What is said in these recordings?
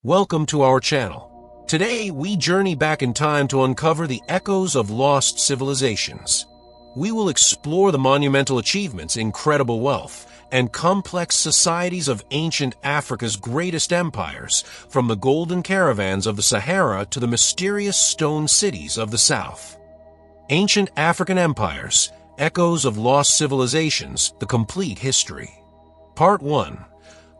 Welcome to our channel. Today, we journey back in time to uncover the echoes of lost civilizations. We will explore the monumental achievements, incredible wealth, and complex societies of ancient Africa's greatest empires, from the golden caravans of the Sahara to the mysterious stone cities of the South. Ancient African empires, echoes of lost civilizations, the complete history. Part 1.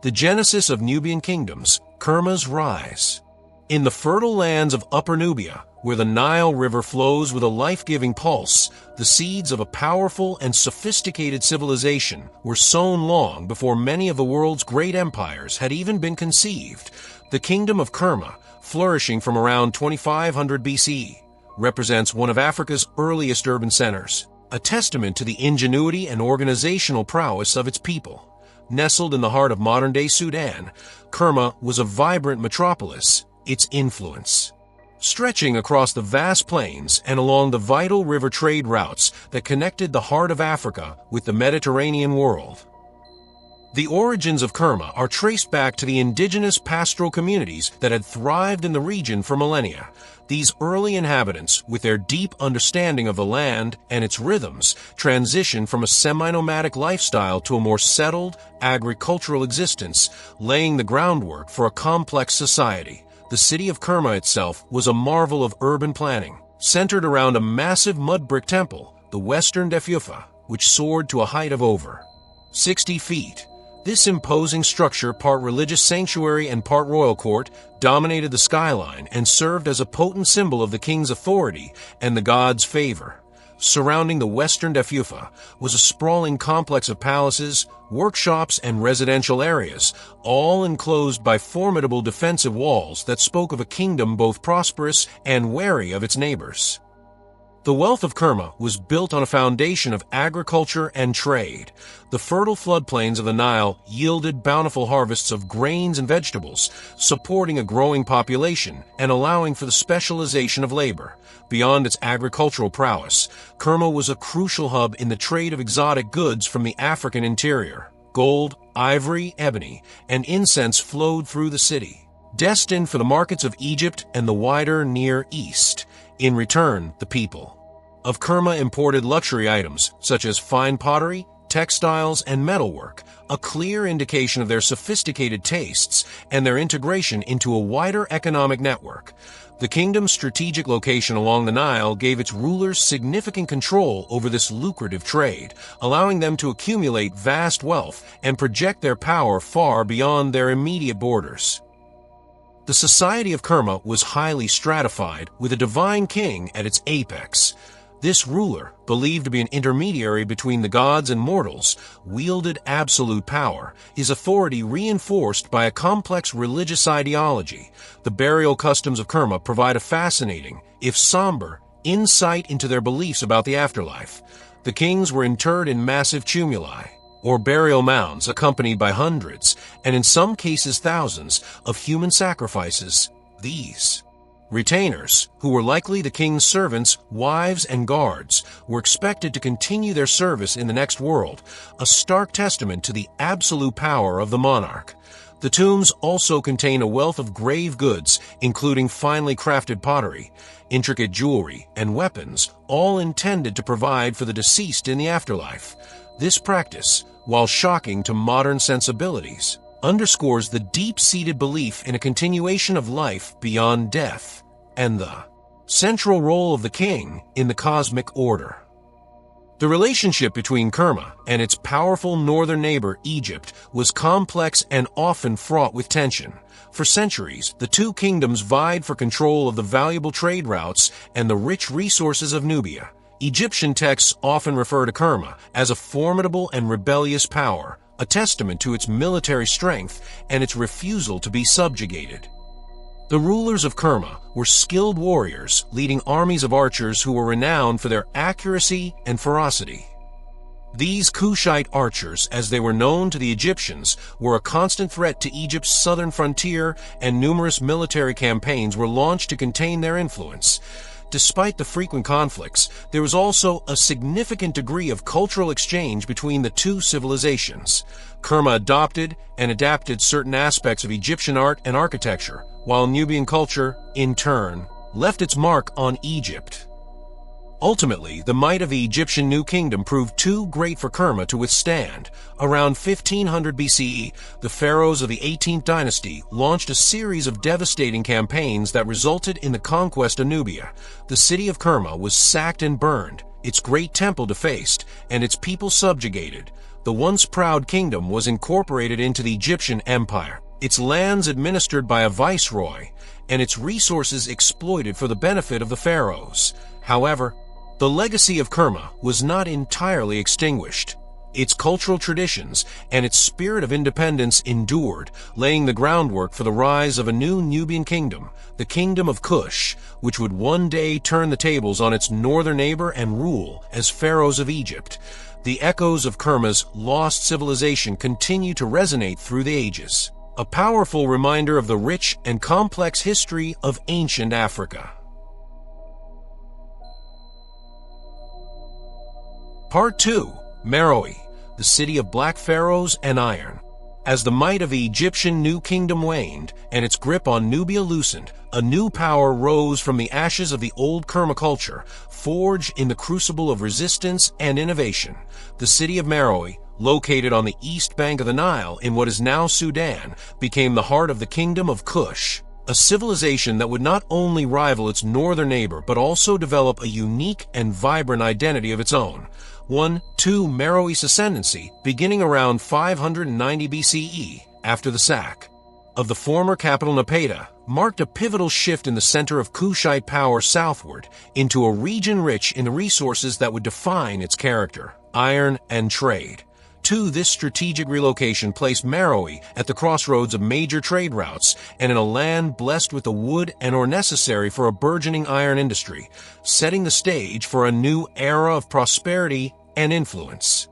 The Genesis of Nubian Kingdoms, Kerma's Rise. In the fertile lands of Upper Nubia, where the Nile River flows with a life-giving pulse, the seeds of a powerful and sophisticated civilization were sown long before many of the world's great empires had even been conceived. The Kingdom of Kerma, flourishing from around 2500 BCE, represents one of Africa's earliest urban centers, a testament to the ingenuity and organizational prowess of its people. Nestled in the heart of modern-day Sudan, Kerma was a vibrant metropolis, its influence stretching across the vast plains and along the vital river trade routes that connected the heart of Africa with the Mediterranean world. The origins of Kerma are traced back to the indigenous pastoral communities that had thrived in the region for millennia. These early inhabitants, with their deep understanding of the land and its rhythms, transitioned from a semi-nomadic lifestyle to a more settled, agricultural existence, laying the groundwork for a complex society. The city of Kerma itself was a marvel of urban planning, centered around a massive mud brick temple, the Western Defyufa, which soared to a height of over 60 feet. This imposing structure, part religious sanctuary and part royal court, dominated the skyline and served as a potent symbol of the king's authority and the god's favor. Surrounding the Western Defyufa was a sprawling complex of palaces, workshops, and residential areas, all enclosed by formidable defensive walls that spoke of a kingdom both prosperous and wary of its neighbors. The wealth of Kerma was built on a foundation of agriculture and trade. The fertile floodplains of the Nile yielded bountiful harvests of grains and vegetables, supporting a growing population and allowing for the specialization of labor. Beyond its agricultural prowess, Kerma was a crucial hub in the trade of exotic goods from the African interior. Gold, ivory, ebony, and incense flowed through the city, destined for the markets of Egypt and the wider Near East. In return, the people of Kerma imported luxury items such as fine pottery, textiles, and metalwork, a clear indication of their sophisticated tastes and their integration into a wider economic network. The kingdom's strategic location along the Nile gave its rulers significant control over this lucrative trade, allowing them to accumulate vast wealth and project their power far beyond their immediate borders. The society of Kerma was highly stratified, with a divine king at its apex. This ruler, believed to be an intermediary between the gods and mortals, wielded absolute power, his authority reinforced by a complex religious ideology. The burial customs of Kerma provide a fascinating, if somber, insight into their beliefs about the afterlife. The kings were interred in massive tumuli, or burial mounds, accompanied by hundreds, and in some cases thousands, of human sacrifices. These retainers, who were likely the king's servants, wives, and guards, were expected to continue their service in the next world, a stark testament to the absolute power of the monarch. The tombs also contain a wealth of grave goods, including finely crafted pottery, intricate jewelry, and weapons, all intended to provide for the deceased in the afterlife. This practice, while shocking to modern sensibilities, underscores the deep-seated belief in a continuation of life beyond death and the central role of the king in the cosmic order. The relationship between Kerma and its powerful northern neighbor, Egypt, was complex and often fraught with tension. For centuries, the two kingdoms vied for control of the valuable trade routes and the rich resources of Nubia. Egyptian texts often refer to Kerma as a formidable and rebellious power, a testament to its military strength and its refusal to be subjugated. The rulers of Kerma were skilled warriors, leading armies of archers who were renowned for their accuracy and ferocity. These Kushite archers, as they were known to the Egyptians, were a constant threat to Egypt's southern frontier, and numerous military campaigns were launched to contain their influence. Despite the frequent conflicts, there was also a significant degree of cultural exchange between the two civilizations. Kerma adopted and adapted certain aspects of Egyptian art and architecture, while Nubian culture, in turn, left its mark on Egypt. Ultimately, the might of the Egyptian New Kingdom proved too great for Kerma to withstand. Around 1500 BCE, the pharaohs of the 18th dynasty launched a series of devastating campaigns that resulted in the conquest of Nubia. The city of Kerma was sacked and burned, its great temple defaced, and its people subjugated. The once proud kingdom was incorporated into the Egyptian Empire, its lands administered by a viceroy, and its resources exploited for the benefit of the pharaohs. However, the legacy of Kerma was not entirely extinguished. Its cultural traditions and its spirit of independence endured, laying the groundwork for the rise of a new Nubian kingdom, the Kingdom of Kush, which would one day turn the tables on its northern neighbor and rule as pharaohs of Egypt. The echoes of Kerma's lost civilization continue to resonate through the ages, a powerful reminder of the rich and complex history of ancient Africa. Part 2. Meroë, the city of black pharaohs and iron. As the might of the Egyptian New Kingdom waned and its grip on Nubia loosened, a new power rose from the ashes of the old Kerma culture, forged in the crucible of resistance and innovation. The city of Meroë, located on the east bank of the Nile in what is now Sudan, became the heart of the Kingdom of Kush, a civilization that would not only rival its northern neighbor but also develop a unique and vibrant identity of its own. 2. Meroë's ascendancy, beginning around 590 BCE, after the sack of the former capital Napata, marked a pivotal shift in the center of Kushite power southward into a region rich in the resources that would define its character, iron and trade. 2. This strategic relocation placed Meroë at the crossroads of major trade routes and in a land blessed with the wood and ore necessary for a burgeoning iron industry, setting the stage for a new era of prosperity and influence.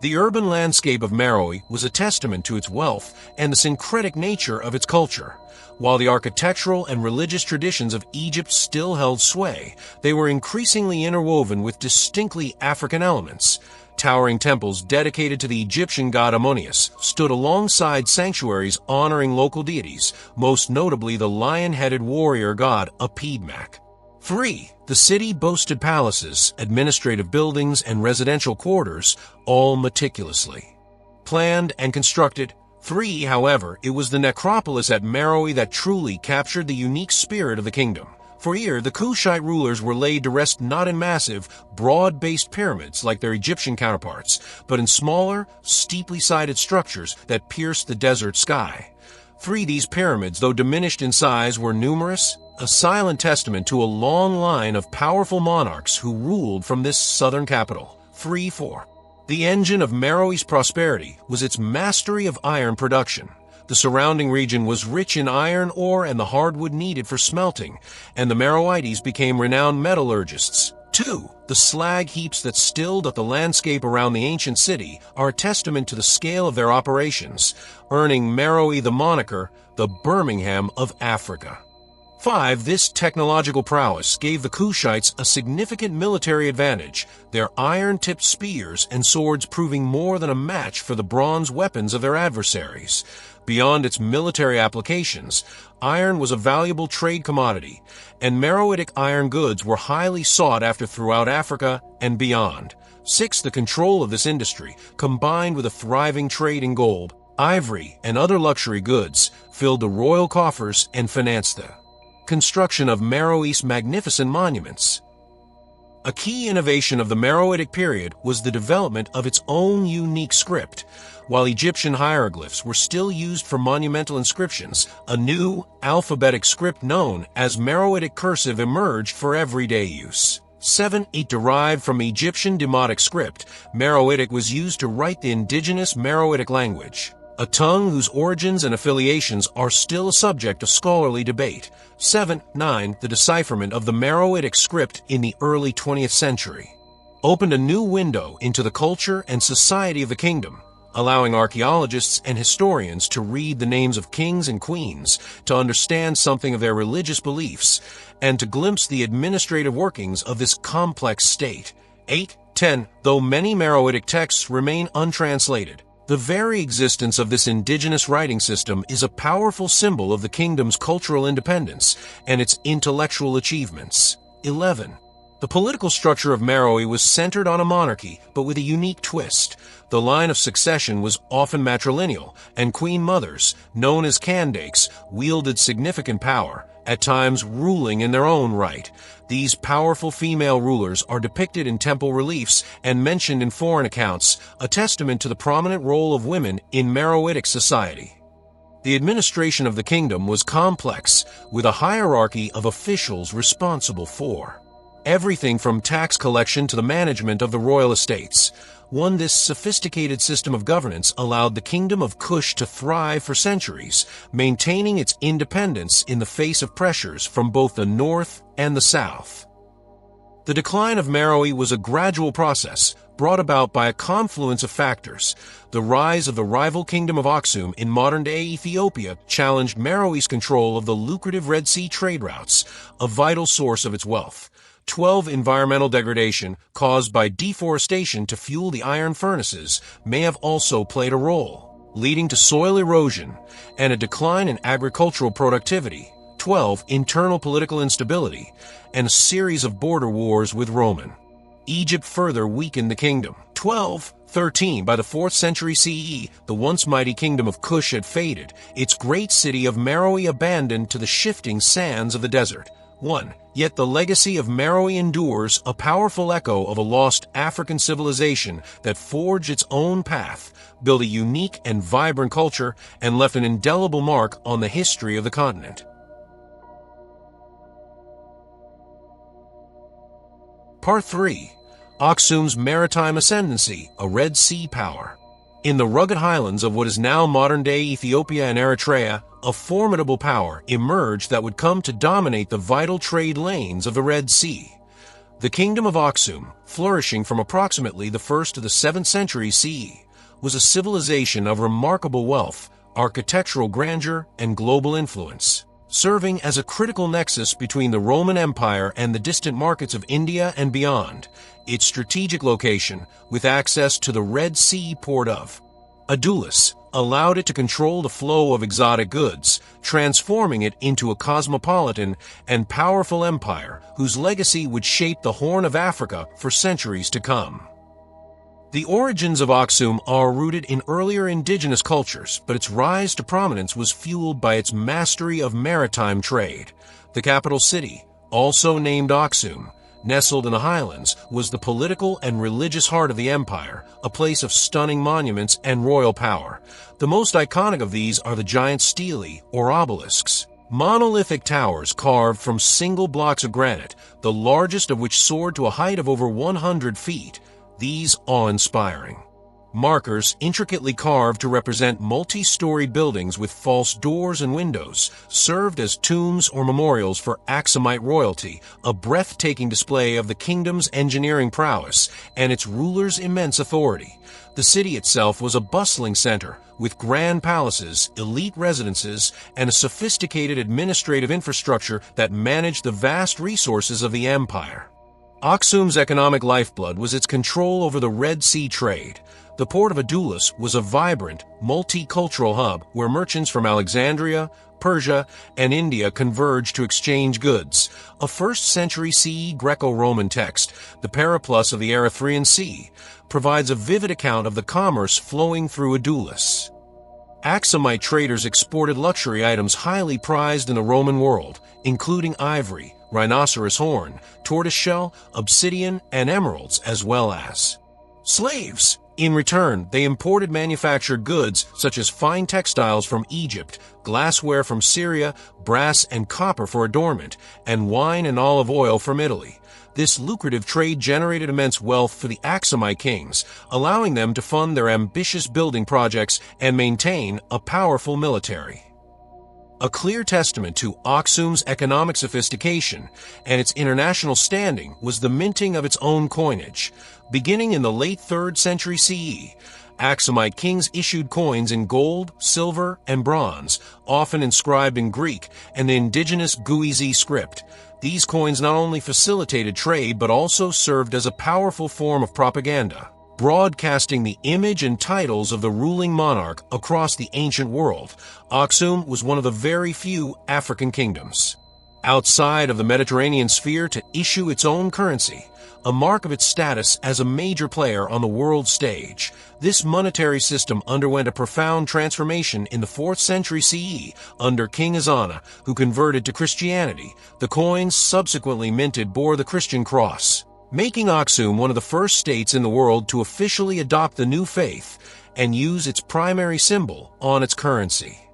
The urban landscape of Meroë was a testament to its wealth and the syncretic nature of its culture. While the architectural and religious traditions of Egypt still held sway, they were increasingly interwoven with distinctly African elements. Towering temples dedicated to the Egyptian god Ammonius stood alongside sanctuaries honoring local deities, most notably the lion-headed warrior god Apidmak. 3. The city boasted palaces, administrative buildings, and residential quarters, all meticulously planned and constructed. 3. However, it was the necropolis at Meroë that truly captured the unique spirit of the kingdom. For here, the Kushite rulers were laid to rest not in massive, broad-based pyramids like their Egyptian counterparts, but in smaller, steeply sided structures that pierced the desert sky. 3. These pyramids, though diminished in size, were numerous, a silent testament to a long line of powerful monarchs who ruled from this southern capital. 4. The engine of Meroë's prosperity was its mastery of iron production. The surrounding region was rich in iron ore and the hardwood needed for smelting, and the Meroites became renowned metallurgists. 2. The slag heaps that still dot the landscape around the ancient city are a testament to the scale of their operations, earning Meroë the moniker, the Birmingham of Africa. 5. This technological prowess gave the Kushites a significant military advantage, their iron-tipped spears and swords proving more than a match for the bronze weapons of their adversaries. Beyond its military applications, iron was a valuable trade commodity, and Meroitic iron goods were highly sought after throughout Africa and beyond. 6. The control of this industry, combined with a thriving trade in gold, ivory, and other luxury goods, filled the royal coffers and financed the construction of Meroë's magnificent monuments. A key innovation of the Meroitic period was the development of its own unique script. While Egyptian hieroglyphs were still used for monumental inscriptions, a new, alphabetic script known as Meroitic cursive emerged for everyday use. 7. It derived from Egyptian Demotic script. Meroitic was used to write the indigenous Meroitic language, a tongue whose origins and affiliations are still a subject of scholarly debate. 9. The decipherment of the Meroitic script in the early 20th century opened a new window into the culture and society of the kingdom. allowing archaeologists and historians to read the names of kings and queens, to understand something of their religious beliefs, and to glimpse the administrative workings of this complex state. 8.10. Though many Meroitic texts remain untranslated, the very existence of this indigenous writing system is a powerful symbol of the kingdom's cultural independence and its intellectual achievements. 11. The political structure of Meroë was centered on a monarchy, but with a unique twist. The line of succession was often matrilineal, and queen mothers, known as Kandakes, wielded significant power, at times ruling in their own right. These powerful female rulers are depicted in temple reliefs and mentioned in foreign accounts, a testament to the prominent role of women in Meroitic society. The administration of the kingdom was complex, with a hierarchy of officials responsible for everything from tax collection to the management of the royal estates. This sophisticated system of governance allowed the Kingdom of Kush to thrive for centuries, maintaining its independence in the face of pressures from both the north and the south. The decline of Meroë was a gradual process, brought about by a confluence of factors. The rise of the rival Kingdom of Aksum in modern-day Ethiopia challenged Meroë's control of the lucrative Red Sea trade routes, a vital source of its wealth. 12. Environmental degradation, caused by deforestation to fuel the iron furnaces, may have also played a role, leading to soil erosion and a decline in agricultural productivity. 12. Internal political instability and a series of border wars with Roman Egypt further weakened the kingdom. 13. By the 4th century CE, the once mighty Kingdom of Kush had faded, its great city of Meroë abandoned to the shifting sands of the desert. 1. Yet the legacy of Meroë endures, a powerful echo of a lost African civilization that forged its own path, built a unique and vibrant culture, and left an indelible mark on the history of the continent. Part 3. Aksum's maritime ascendancy, a Red Sea power. In the rugged highlands of what is now modern-day Ethiopia and Eritrea, a formidable power emerged that would come to dominate the vital trade lanes of the Red Sea. The Kingdom of Aksum, flourishing from approximately the 1st to the 7th century CE, was a civilization of remarkable wealth, architectural grandeur, and global influence, serving as a critical nexus between the Roman Empire and the distant markets of India and beyond. Its strategic location, with access to the Red Sea port of Adulis, allowed it to control the flow of exotic goods, transforming it into a cosmopolitan and powerful empire whose legacy would shape the Horn of Africa for centuries to come. The origins of Aksum are rooted in earlier indigenous cultures, but its rise to prominence was fueled by its mastery of maritime trade. The capital city, also named Aksum, nestled in the highlands, was the political and religious heart of the empire, a place of stunning monuments and royal power. The most iconic of these are the giant stelae, or obelisks, monolithic towers carved from single blocks of granite, the largest of which soared to a height of over 100 feet. These awe-inspiring markers, intricately carved to represent multi-storied buildings with false doors and windows, served as tombs or memorials for Aksumite royalty, a breathtaking display of the kingdom's engineering prowess and its rulers' immense authority. The city itself was a bustling center, with grand palaces, elite residences, and a sophisticated administrative infrastructure that managed the vast resources of the empire. Aksum's economic lifeblood was its control over the Red Sea trade. The port of Adulis was a vibrant, multicultural hub where merchants from Alexandria, Persia, and India converged to exchange goods. A 1st century CE Greco-Roman text, the Periplus of the Erythraean Sea, provides a vivid account of the commerce flowing through Adulis. Aksumite traders exported luxury items highly prized in the Roman world, including ivory, rhinoceros horn, tortoiseshell, obsidian, and emeralds, as well as slaves. In return, they imported manufactured goods such as fine textiles from Egypt, glassware from Syria, brass and copper for adornment, and wine and olive oil from Italy. This lucrative trade generated immense wealth for the Aksumite kings, allowing them to fund their ambitious building projects and maintain a powerful military. A clear testament to Aksum's economic sophistication and its international standing was the minting of its own coinage. Beginning in the late 3rd century CE, Aksumite kings issued coins in gold, silver, and bronze, often inscribed in Greek and the indigenous Guizi script. These coins not only facilitated trade but also served as a powerful form of propaganda, broadcasting the image and titles of the ruling monarch across the ancient world. Aksum was one of the very few African kingdoms outside of the Mediterranean sphere to issue its own currency, a mark of its status as a major player on the world stage. This monetary system underwent a profound transformation in the 4th century CE under King Ezana, who converted to Christianity. The coins subsequently minted bore the Christian cross, making Aksum one of the first states in the world to officially adopt the new faith and use its primary symbol on its currency.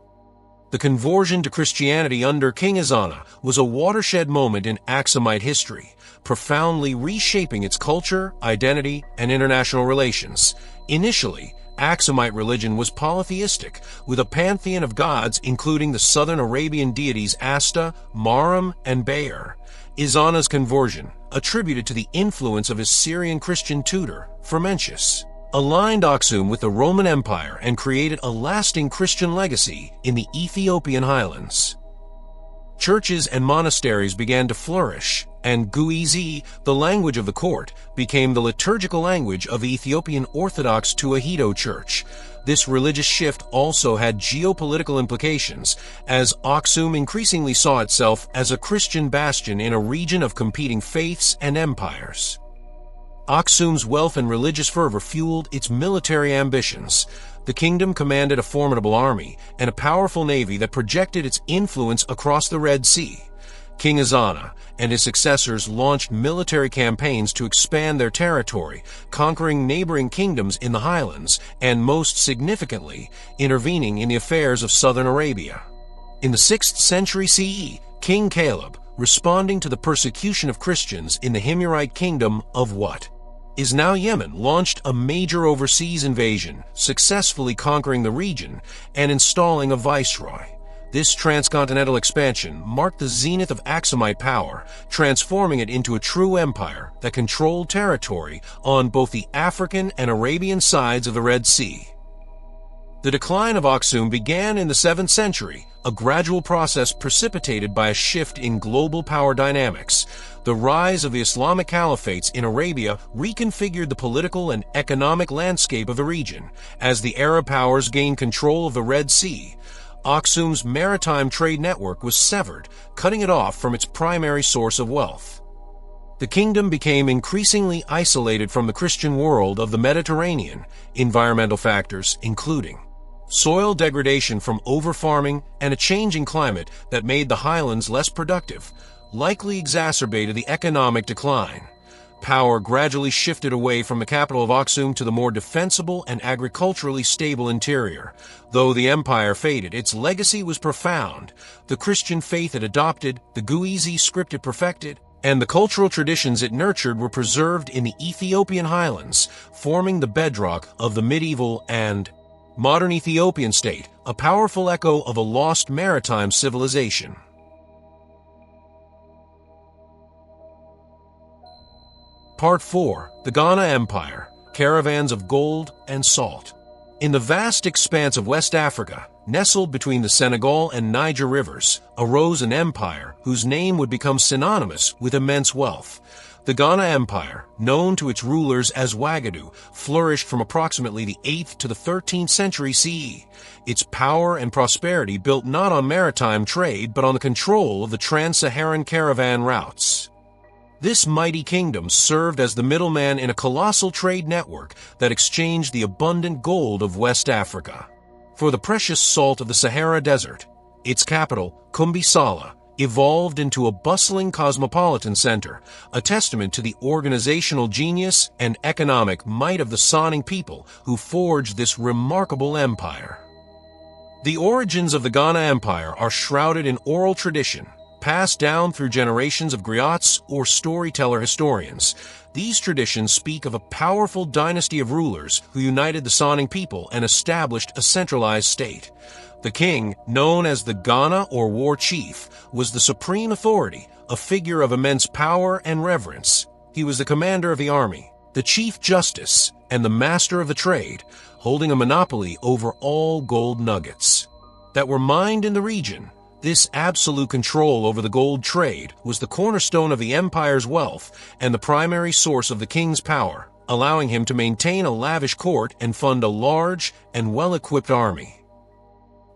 The conversion to Christianity under King Ezana was a watershed moment in Aksumite history, profoundly reshaping its culture, identity, and international relations. Initially, Aksumite religion was polytheistic, with a pantheon of gods including the southern Arabian deities Asta, Maram, and Bayer. Ezana's conversion, attributed to the influence of his Syrian Christian tutor, Frumentius, aligned Aksum with the Roman Empire and created a lasting Christian legacy in the Ethiopian highlands. Churches and monasteries began to flourish, and Guizi, the language of the court, became the liturgical language of the Ethiopian Orthodox Tewahedo Church. This religious shift also had geopolitical implications, as Aksum increasingly saw itself as a Christian bastion in a region of competing faiths and empires. Aksum's wealth and religious fervor fueled its military ambitions. The kingdom commanded a formidable army and a powerful navy that projected its influence across the Red Sea. King Ezana and his successors launched military campaigns to expand their territory, conquering neighboring kingdoms in the highlands, and most significantly, intervening in the affairs of southern Arabia. In the 6th century CE, King Caleb, responding to the persecution of Christians in the Himyarite kingdom of what is now Yemen, launched a major overseas invasion, successfully conquering the region and installing a viceroy. This transcontinental expansion marked the zenith of Aksumite power, transforming it into a true empire that controlled territory on both the African and Arabian sides of the Red Sea. The decline of Aksum began in the 7th century, a gradual process precipitated by a shift in global power dynamics. The rise of the Islamic caliphates in Arabia reconfigured the political and economic landscape of the region. As the Arab powers gained control of the Red Sea, Aksum's maritime trade network was severed, cutting it off from its primary source of wealth. The kingdom became increasingly isolated from the Christian world of the Mediterranean, environmental factors including soil degradation from overfarming and a changing climate that made the highlands less productive, likely exacerbated the economic decline. Power gradually shifted away from the capital of Aksum to the more defensible and agriculturally stable interior. Though the empire faded, its legacy was profound. The Christian faith it adopted, the Guizi script it perfected, and the cultural traditions it nurtured were preserved in the Ethiopian highlands, forming the bedrock of the medieval and modern Ethiopian state, a powerful echo of a lost maritime civilization. Part 4. The Ghana Empire, Caravans of Gold and Salt. In the vast expanse of West Africa, nestled between the Senegal and Niger rivers, arose an empire whose name would become synonymous with immense wealth. The Ghana Empire, known to its rulers as Wagadu, flourished from approximately the 8th to the 13th century CE. Its power and prosperity built not on maritime trade but on the control of the trans-Saharan caravan routes. This mighty kingdom served as the middleman in a colossal trade network that exchanged the abundant gold of West Africa for the precious salt of the Sahara Desert. Its capital, Kumbisala, evolved into a bustling cosmopolitan center, a testament to the organizational genius and economic might of the Saaning people who forged this remarkable empire. The origins of the Ghana Empire are shrouded in oral tradition, passed down through generations of griots or storyteller historians. These traditions speak of a powerful dynasty of rulers who united the Saaning people and established a centralized state. The king, known as the Ghana or war chief, was the supreme authority, a figure of immense power and reverence. He was the commander of the army, the chief justice, and the master of the trade. holding a monopoly over all gold nuggets that were mined in the region. This absolute control over the gold trade was the cornerstone of the empire's wealth and the primary source of the king's power, allowing him to maintain a lavish court and fund a large and well-equipped army.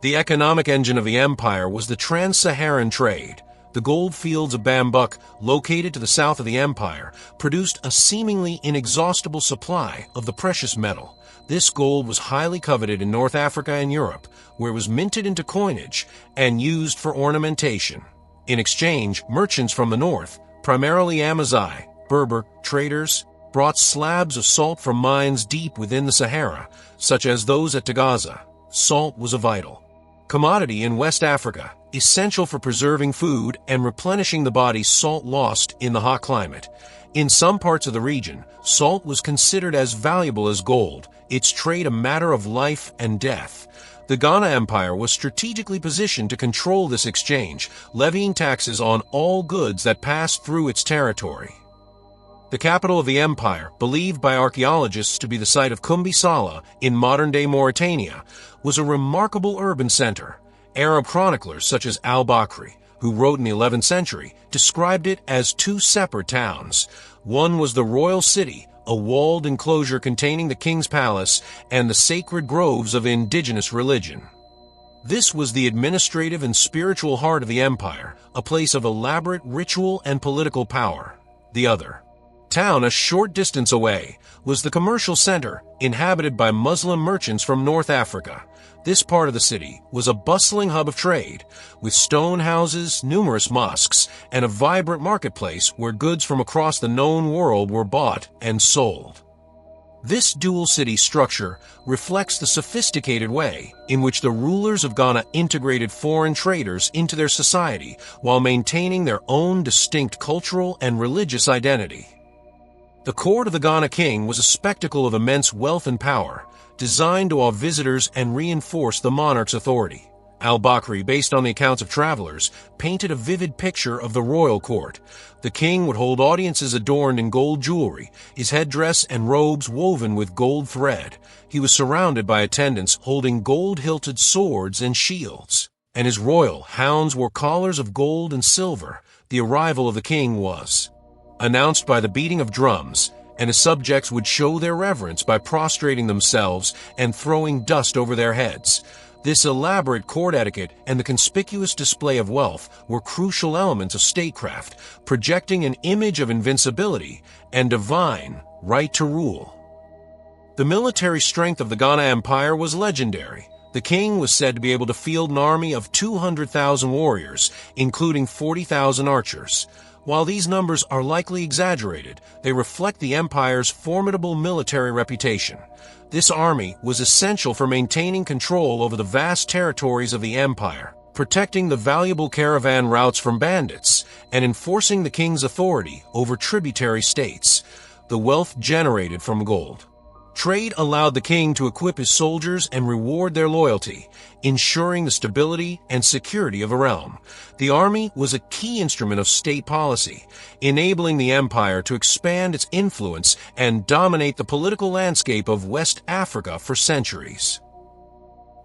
The economic engine of the empire was the trans-Saharan trade. The gold fields of Bambuk, located to the south of the empire, produced a seemingly inexhaustible supply of the precious metal. This gold was highly coveted in North Africa and Europe, where it was minted into coinage and used for ornamentation. In exchange, merchants from the north, primarily Amazigh, Berber, traders, brought slabs of salt from mines deep within the Sahara, such as those at Tagaza. Salt was a vital commodity in West Africa, essential for preserving food and replenishing the body's salt lost in the hot climate. In some parts of the region, salt was considered as valuable as gold, its trade a matter of life and death. The Ghana Empire was strategically positioned to control this exchange, levying taxes on all goods that passed through its territory. The capital of the empire, believed by archaeologists to be the site of Kumbi Sala in modern-day Mauritania, was a remarkable urban center. Arab chroniclers such as al-Bakri, who wrote in the 11th century, described it as two separate towns. One was the royal city, a walled enclosure containing the king's palace and the sacred groves of indigenous religion. This was the administrative and spiritual heart of the empire, a place of elaborate ritual and political power. The other town, a short distance away, was the commercial center, inhabited by Muslim merchants from North Africa. This part of the city was a bustling hub of trade, with stone houses, numerous mosques, and a vibrant marketplace where goods from across the known world were bought and sold. This dual city structure reflects the sophisticated way in which the rulers of Ghana integrated foreign traders into their society while maintaining their own distinct cultural and religious identity. The court of the Ghana king was a spectacle of immense wealth and power, designed to awe visitors and reinforce the monarch's authority. Al-Bakri, based on the accounts of travelers, painted a vivid picture of the royal court. The king would hold audiences adorned in gold jewelry, his headdress and robes woven with gold thread. He was surrounded by attendants holding gold-hilted swords and shields, and his royal hounds wore collars of gold and silver. The arrival of the king was announced by the beating of drums, and his subjects would show their reverence by prostrating themselves and throwing dust over their heads. This elaborate court etiquette and the conspicuous display of wealth were crucial elements of statecraft, projecting an image of invincibility and divine right to rule. The military strength of the Ghana Empire was legendary. The king was said to be able to field an army of 200,000 warriors, including 40,000 archers. While these numbers are likely exaggerated, they reflect the empire's formidable military reputation. This army was essential for maintaining control over the vast territories of the empire, protecting the valuable caravan routes from bandits, and enforcing the king's authority over tributary states. The wealth generated from gold trade allowed the king to equip his soldiers and reward their loyalty, ensuring the stability and security of a realm. The army was a key instrument of state policy, enabling the empire to expand its influence and dominate the political landscape of West Africa for centuries.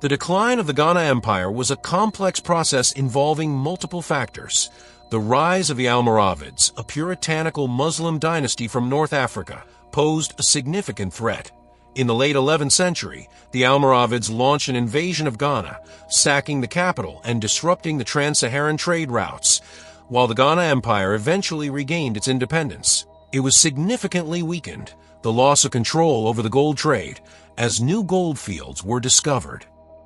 The decline of the Ghana Empire was a complex process involving multiple factors. The rise of the Almoravids, a puritanical Muslim dynasty from North Africa, posed a significant threat. In the late 11th century, the Almoravids launched an invasion of Ghana, sacking the capital and disrupting the trans-Saharan trade routes. While the Ghana Empire eventually regained its independence, it was significantly weakened, the loss of control over the gold trade, as new gold fields were discovered.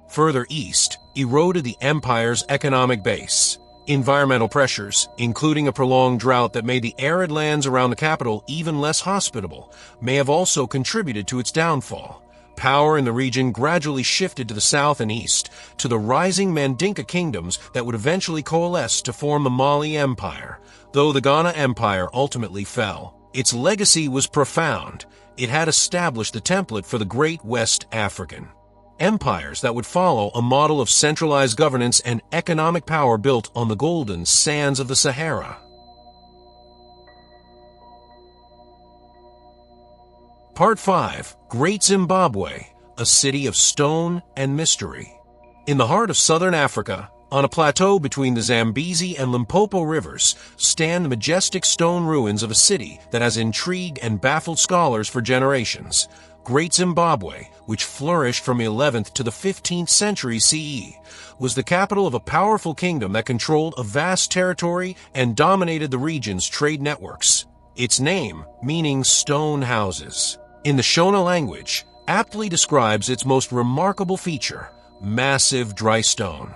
Further east, eroded the empire's economic base. Environmental pressures, including a prolonged drought that made the arid lands around the capital even less hospitable, may have also contributed to its downfall. Power in the region gradually shifted to the south and east, to the rising Mandinka kingdoms that would eventually coalesce to form the Mali Empire. Though the Ghana Empire ultimately fell, its legacy was profound. It had established the template for the Great West African empires that would follow a model of centralized governance and economic power built on the golden sands of the Sahara. Part 5. Great Zimbabwe, a city of stone and mystery. In the heart of southern Africa, on a plateau between the Zambezi and Limpopo rivers, stand the majestic stone ruins of a city that has intrigued and baffled scholars for generations. Great Zimbabwe, which flourished from the 11th to the 15th century CE, was the capital of a powerful kingdom that controlled a vast territory and dominated the region's trade networks. Its name, meaning stone houses, in the Shona language, aptly describes its most remarkable feature: massive dry stone.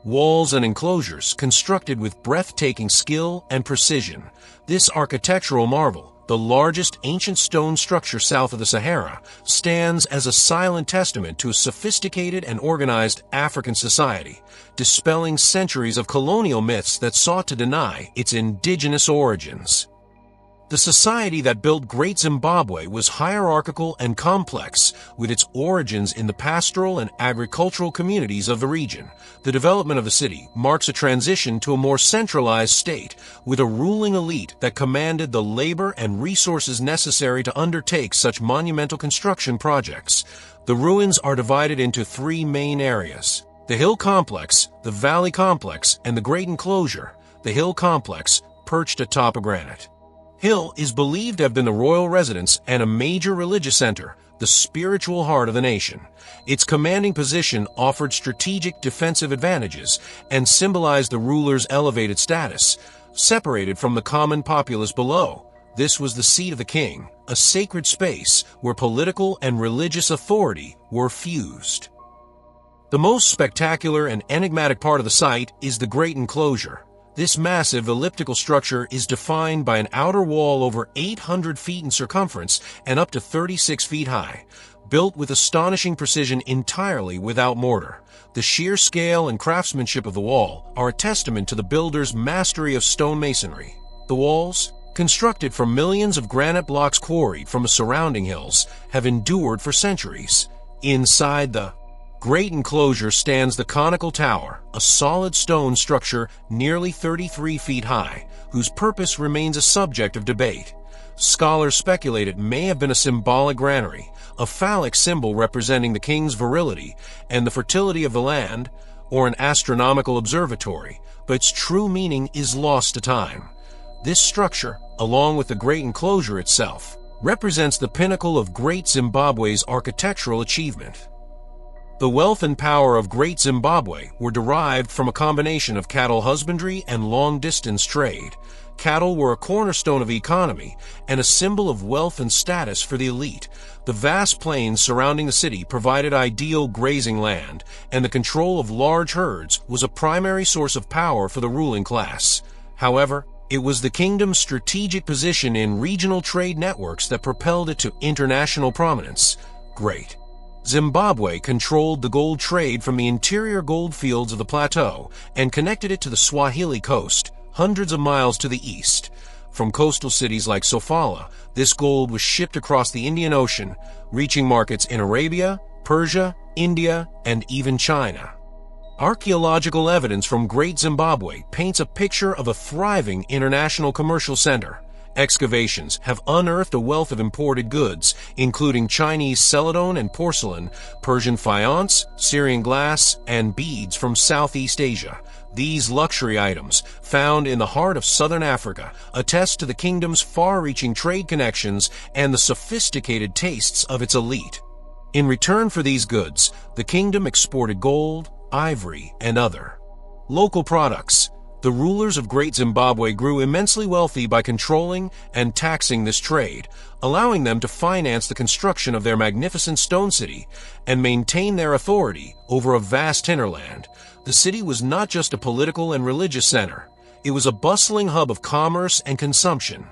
Walls and enclosures constructed with breathtaking skill and precision. This architectural marvel, the largest ancient stone structure south of the Sahara, stands as a silent testament to a sophisticated and organized African society, dispelling centuries of colonial myths that sought to deny its indigenous origins. The society that built Great Zimbabwe was hierarchical and complex, with its origins in the pastoral and agricultural communities of the region. The development of the city marks a transition to a more centralized state, with a ruling elite that commanded the labor and resources necessary to undertake such monumental construction projects. The ruins are divided into three main areas: the hill complex, the valley complex, and the great enclosure. The hill complex, perched atop a granite hill, is believed to have been the royal residence and a major religious center, the spiritual heart of the nation. Its commanding position offered strategic defensive advantages and symbolized the ruler's elevated status, separated from the common populace below. This was the seat of the king, a sacred space where political and religious authority were fused. The most spectacular and enigmatic part of the site is the great enclosure. This massive elliptical structure is defined by an outer wall over 800 feet in circumference and up to 36 feet high, built with astonishing precision entirely without mortar. The sheer scale and craftsmanship of the wall are a testament to the builder's mastery of stone masonry. The walls, constructed from millions of granite blocks quarried from the surrounding hills, have endured for centuries. Inside the great enclosure stands the conical tower, a solid stone structure nearly 33 feet high, whose purpose remains a subject of debate. Scholars speculate it may have been a symbolic granary, a phallic symbol representing the king's virility and the fertility of the land, or an astronomical observatory, but its true meaning is lost to time. This structure, along with the great enclosure itself, represents the pinnacle of Great Zimbabwe's architectural achievement. The wealth and power of Great Zimbabwe were derived from a combination of cattle husbandry and long-distance trade. Cattle were a cornerstone of the economy and a symbol of wealth and status for the elite. The vast plains surrounding the city provided ideal grazing land, and the control of large herds was a primary source of power for the ruling class. However, it was the kingdom's strategic position in regional trade networks that propelled it to international prominence. Great Zimbabwe controlled the gold trade from the interior gold fields of the plateau and connected it to the Swahili coast, hundreds of miles to the east. From coastal cities like Sofala, this gold was shipped across the Indian Ocean, reaching markets in Arabia, Persia, India, and even China. Archaeological evidence from Great Zimbabwe paints a picture of a thriving international commercial center. Excavations have unearthed a wealth of imported goods, including Chinese celadon and porcelain, Persian faience, Syrian glass, and beads from Southeast Asia. These luxury items, found in the heart of southern Africa, attest to the kingdom's far-reaching trade connections and the sophisticated tastes of its elite. In return for these goods, the kingdom exported gold, ivory, and other local products. The rulers of Great Zimbabwe grew immensely wealthy by controlling and taxing this trade, allowing them to finance the construction of their magnificent stone city and maintain their authority over a vast hinterland. The city was not just a political and religious center. It was a bustling hub of commerce and consumption.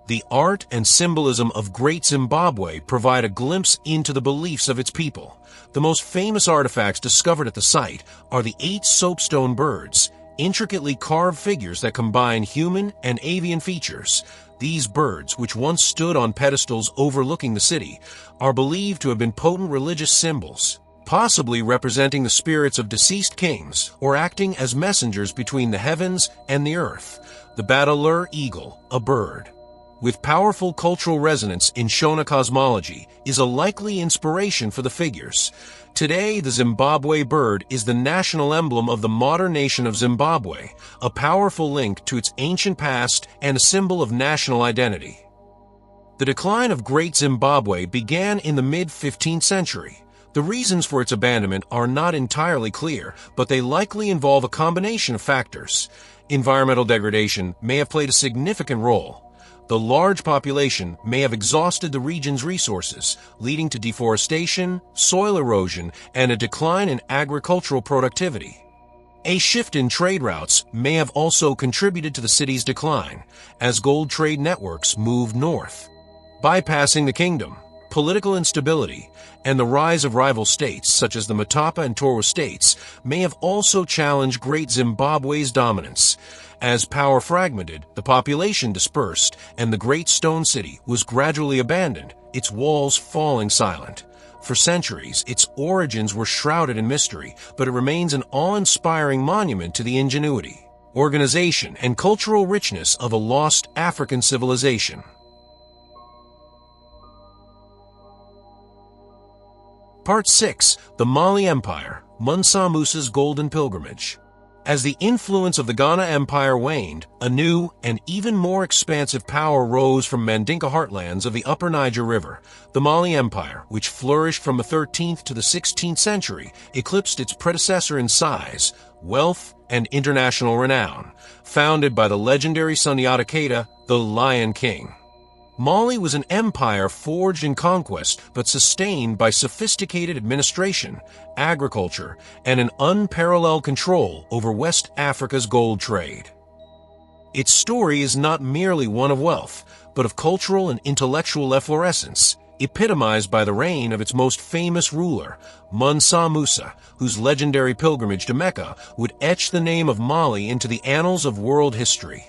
The art and symbolism of Great Zimbabwe provide a glimpse into the beliefs of its people. The most famous artifacts discovered at the site are the 8 soapstone birds, intricately carved figures that combine human and avian features. These birds, which once stood on pedestals overlooking the city, are believed to have been potent religious symbols, possibly representing the spirits of deceased kings or acting as messengers between the heavens and the earth. The Bateleur eagle, a bird with powerful cultural resonance in Shona cosmology, is a likely inspiration for the figures. Today, the Zimbabwe bird is the national emblem of the modern nation of Zimbabwe, a powerful link to its ancient past and a symbol of national identity. The decline of Great Zimbabwe began in the mid-15th century. The reasons for its abandonment are not entirely clear, but they likely involve a combination of factors. Environmental degradation may have played a significant role. The large population may have exhausted the region's resources, leading to deforestation, soil erosion, and a decline in agricultural productivity. A shift in trade routes may have also contributed to the city's decline, as gold trade networks moved north. Bypassing the kingdom, political instability, and the rise of rival states such as the Matapa and Torwa states may have also challenged Great Zimbabwe's dominance. As power fragmented, the population dispersed, and the great stone city was gradually abandoned, its walls falling silent. For centuries, its origins were shrouded in mystery, but it remains an awe-inspiring monument to the ingenuity, organization, and cultural richness of a lost African civilization. Part 6. The Mali Empire, Mansa Musa's Golden Pilgrimage. As the influence of the Ghana Empire waned, a new and even more expansive power rose from Mandinka heartlands of the upper Niger River. The Mali Empire, which flourished from the 13th to the 16th century, eclipsed its predecessor in size, wealth, and international renown. Founded by the legendary Sundiata Keita, the Lion King. Mali was an empire forged in conquest but sustained by sophisticated administration, agriculture, and an unparalleled control over West Africa's gold trade. Its story is not merely one of wealth, but of cultural and intellectual efflorescence, epitomized by the reign of its most famous ruler, Mansa Musa, whose legendary pilgrimage to Mecca would etch the name of Mali into the annals of world history.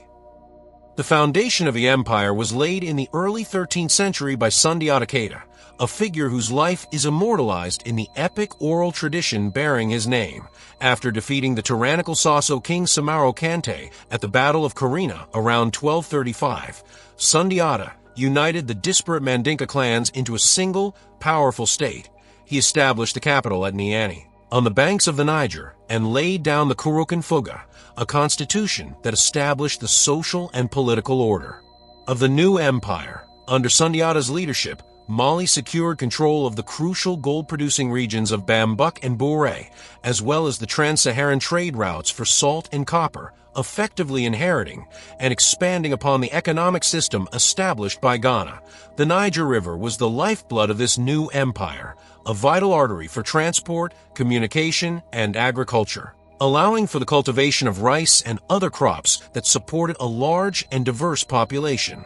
The foundation of the empire was laid in the early 13th century by Sundiata Keita, a figure whose life is immortalized in the epic oral tradition bearing his name, after defeating the tyrannical Sasso king Samaro Kante at the Battle of Karina around 1235. Sundiata united the disparate Mandinka clans into a single, powerful state. He established the capital at Niani, on the banks of the Niger, and laid down the Kurukan Fuga, a constitution that established the social and political order of the new empire. Under Sundiata's leadership, Mali secured control of the crucial gold-producing regions of Bambuk and Bouré, as well as the trans-Saharan trade routes for salt and copper, effectively inheriting and expanding upon the economic system established by Ghana. The Niger River was the lifeblood of this new empire, a vital artery for transport, communication, and agriculture, allowing for the cultivation of rice and other crops that supported a large and diverse population.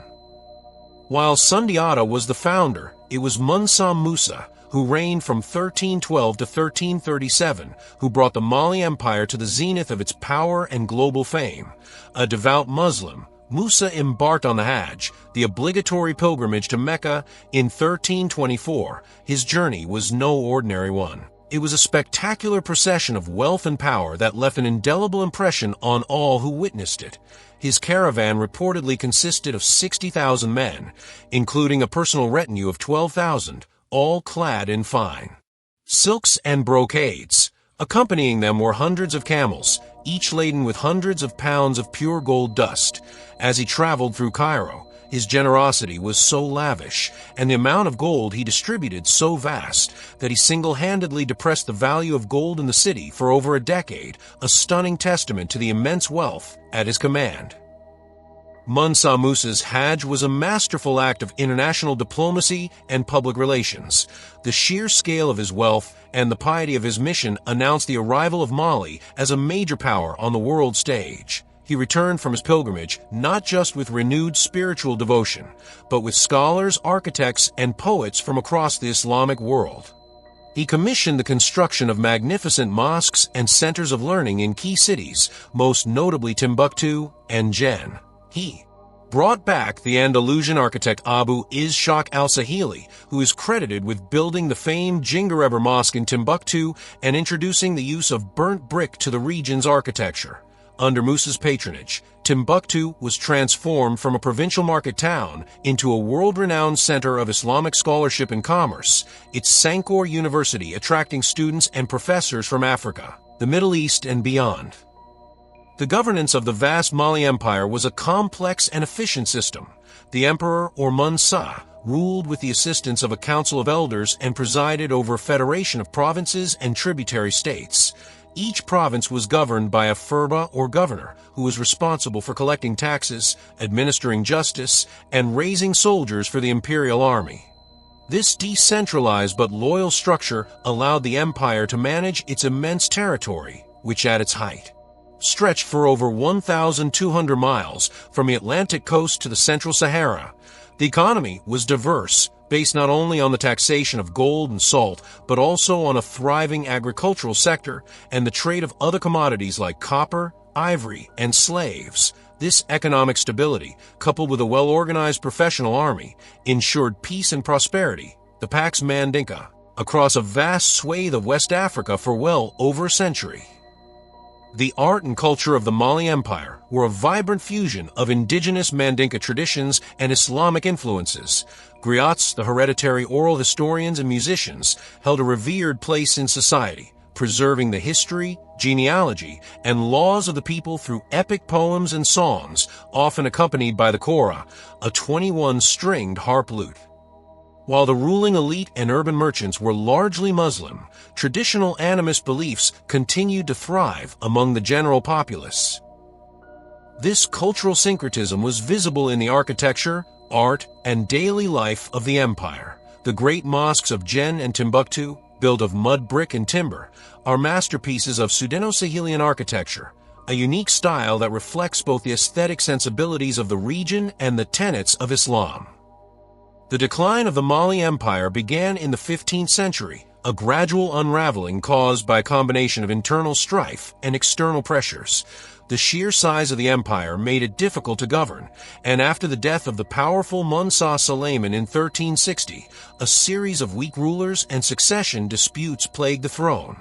While Sundiata was the founder, it was Mansa Musa, who reigned from 1312 to 1337, who brought the Mali Empire to the zenith of its power and global fame. A devout Muslim, Musa embarked on the Hajj, the obligatory pilgrimage to Mecca, in 1324. His journey was no ordinary one. It was a spectacular procession of wealth and power that left an indelible impression on all who witnessed it. His caravan reportedly consisted of 60,000 men, including a personal retinue of 12,000, all clad in fine silks and brocades. Accompanying them were hundreds of camels, each laden with hundreds of pounds of pure gold dust. As he traveled through Cairo, his generosity was so lavish, and the amount of gold he distributed so vast, that he single-handedly depressed the value of gold in the city for over a decade, a stunning testament to the immense wealth at his command. Mansa Musa's Hajj was a masterful act of international diplomacy and public relations. The sheer scale of his wealth and the piety of his mission announced the arrival of Mali as a major power on the world stage. He returned from his pilgrimage not just with renewed spiritual devotion, but with scholars, architects, and poets from across the Islamic world. He commissioned the construction of magnificent mosques and centers of learning in key cities, most notably Timbuktu and Jen. He brought back the Andalusian architect Abu Ishaq al-Sahili, who is credited with building the famed Jingareber Mosque in Timbuktu and introducing the use of burnt brick to the region's architecture. under Musa's patronage, Timbuktu was transformed from a provincial market town into a world-renowned center of Islamic scholarship and commerce, its Sankore University attracting students and professors from Africa, the Middle East, and beyond. The governance of the vast Mali Empire was a complex and efficient system. The emperor, or Mansa, ruled with the assistance of a council of elders and presided over a federation of provinces and tributary states. Each province was governed by a furba or governor, who was responsible for collecting taxes, administering justice, and raising soldiers for the imperial army. This decentralized but loyal structure allowed the empire to manage its immense territory, which at its height stretched for over 1,200 miles from the Atlantic coast to the Central Sahara. The economy was diverse, based not only on the taxation of gold and salt, but also on a thriving agricultural sector and the trade of other commodities like copper, ivory, and slaves. This economic stability, coupled with a well-organized professional army, ensured peace and prosperity, the Pax Mandinka, across a vast swathe of West Africa for well over a century. The art and culture of the Mali Empire were a vibrant fusion of indigenous Mandinka traditions and Islamic influences. Griots, the hereditary oral historians and musicians, held a revered place in society, preserving the history, genealogy, and laws of the people through epic poems and songs, often accompanied by the kora, a 21-stringed harp lute. While the ruling elite and urban merchants were largely Muslim, traditional animist beliefs continued to thrive among the general populace. This cultural syncretism was visible in the architecture, art, and daily life of the empire. The great mosques of Jen and Timbuktu, built of mud brick and timber, are masterpieces of Sudano-Sahelian architecture, a unique style that reflects both the aesthetic sensibilities of the region and the tenets of Islam. The decline of the Mali Empire began in the 15th century, a gradual unraveling caused by a combination of internal strife and external pressures. The sheer size of the empire made it difficult to govern, and after the death of the powerful Mansa Suleiman in 1360, a series of weak rulers and succession disputes plagued the throne.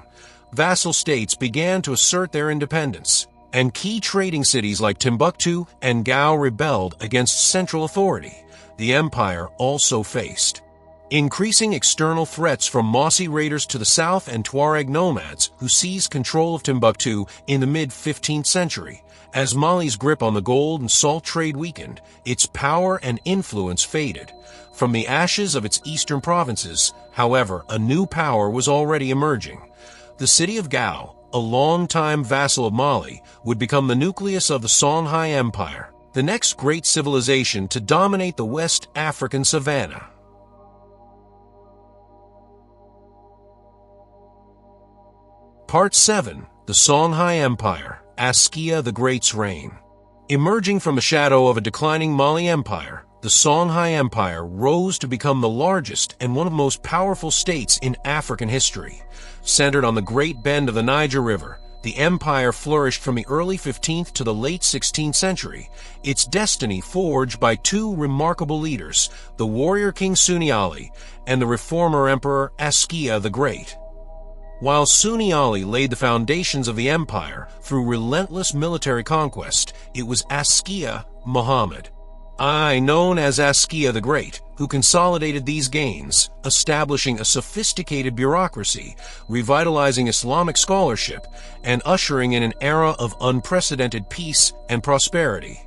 Vassal states began to assert their independence, and key trading cities like Timbuktu and Gao rebelled against central authority. The empire also faced increasing external threats from Mossi raiders to the south and Tuareg nomads who seized control of Timbuktu in the mid-15th century. As Mali's grip on the gold and salt trade weakened, its power and influence faded. From the ashes of its eastern provinces, however, a new power was already emerging. The city of Gao, a long-time vassal of Mali, would become the nucleus of the Songhai Empire, the next great civilization to dominate the West African savanna. Part 7. The Songhai Empire, Askia the Great's reign. Emerging from the shadow of a declining Mali Empire, the Songhai Empire rose to become the largest and one of the most powerful states in African history. Centered on the Great Bend of the Niger River, the empire flourished from the early 15th to the late 16th century, its destiny forged by two remarkable leaders, the warrior King Sunni Ali and the reformer Emperor Askia the Great. While Sunni Ali laid the foundations of the empire through relentless military conquest, it was Askia Muhammad I, known as Askia the Great, who consolidated these gains, establishing a sophisticated bureaucracy, revitalizing Islamic scholarship, and ushering in an era of unprecedented peace and prosperity.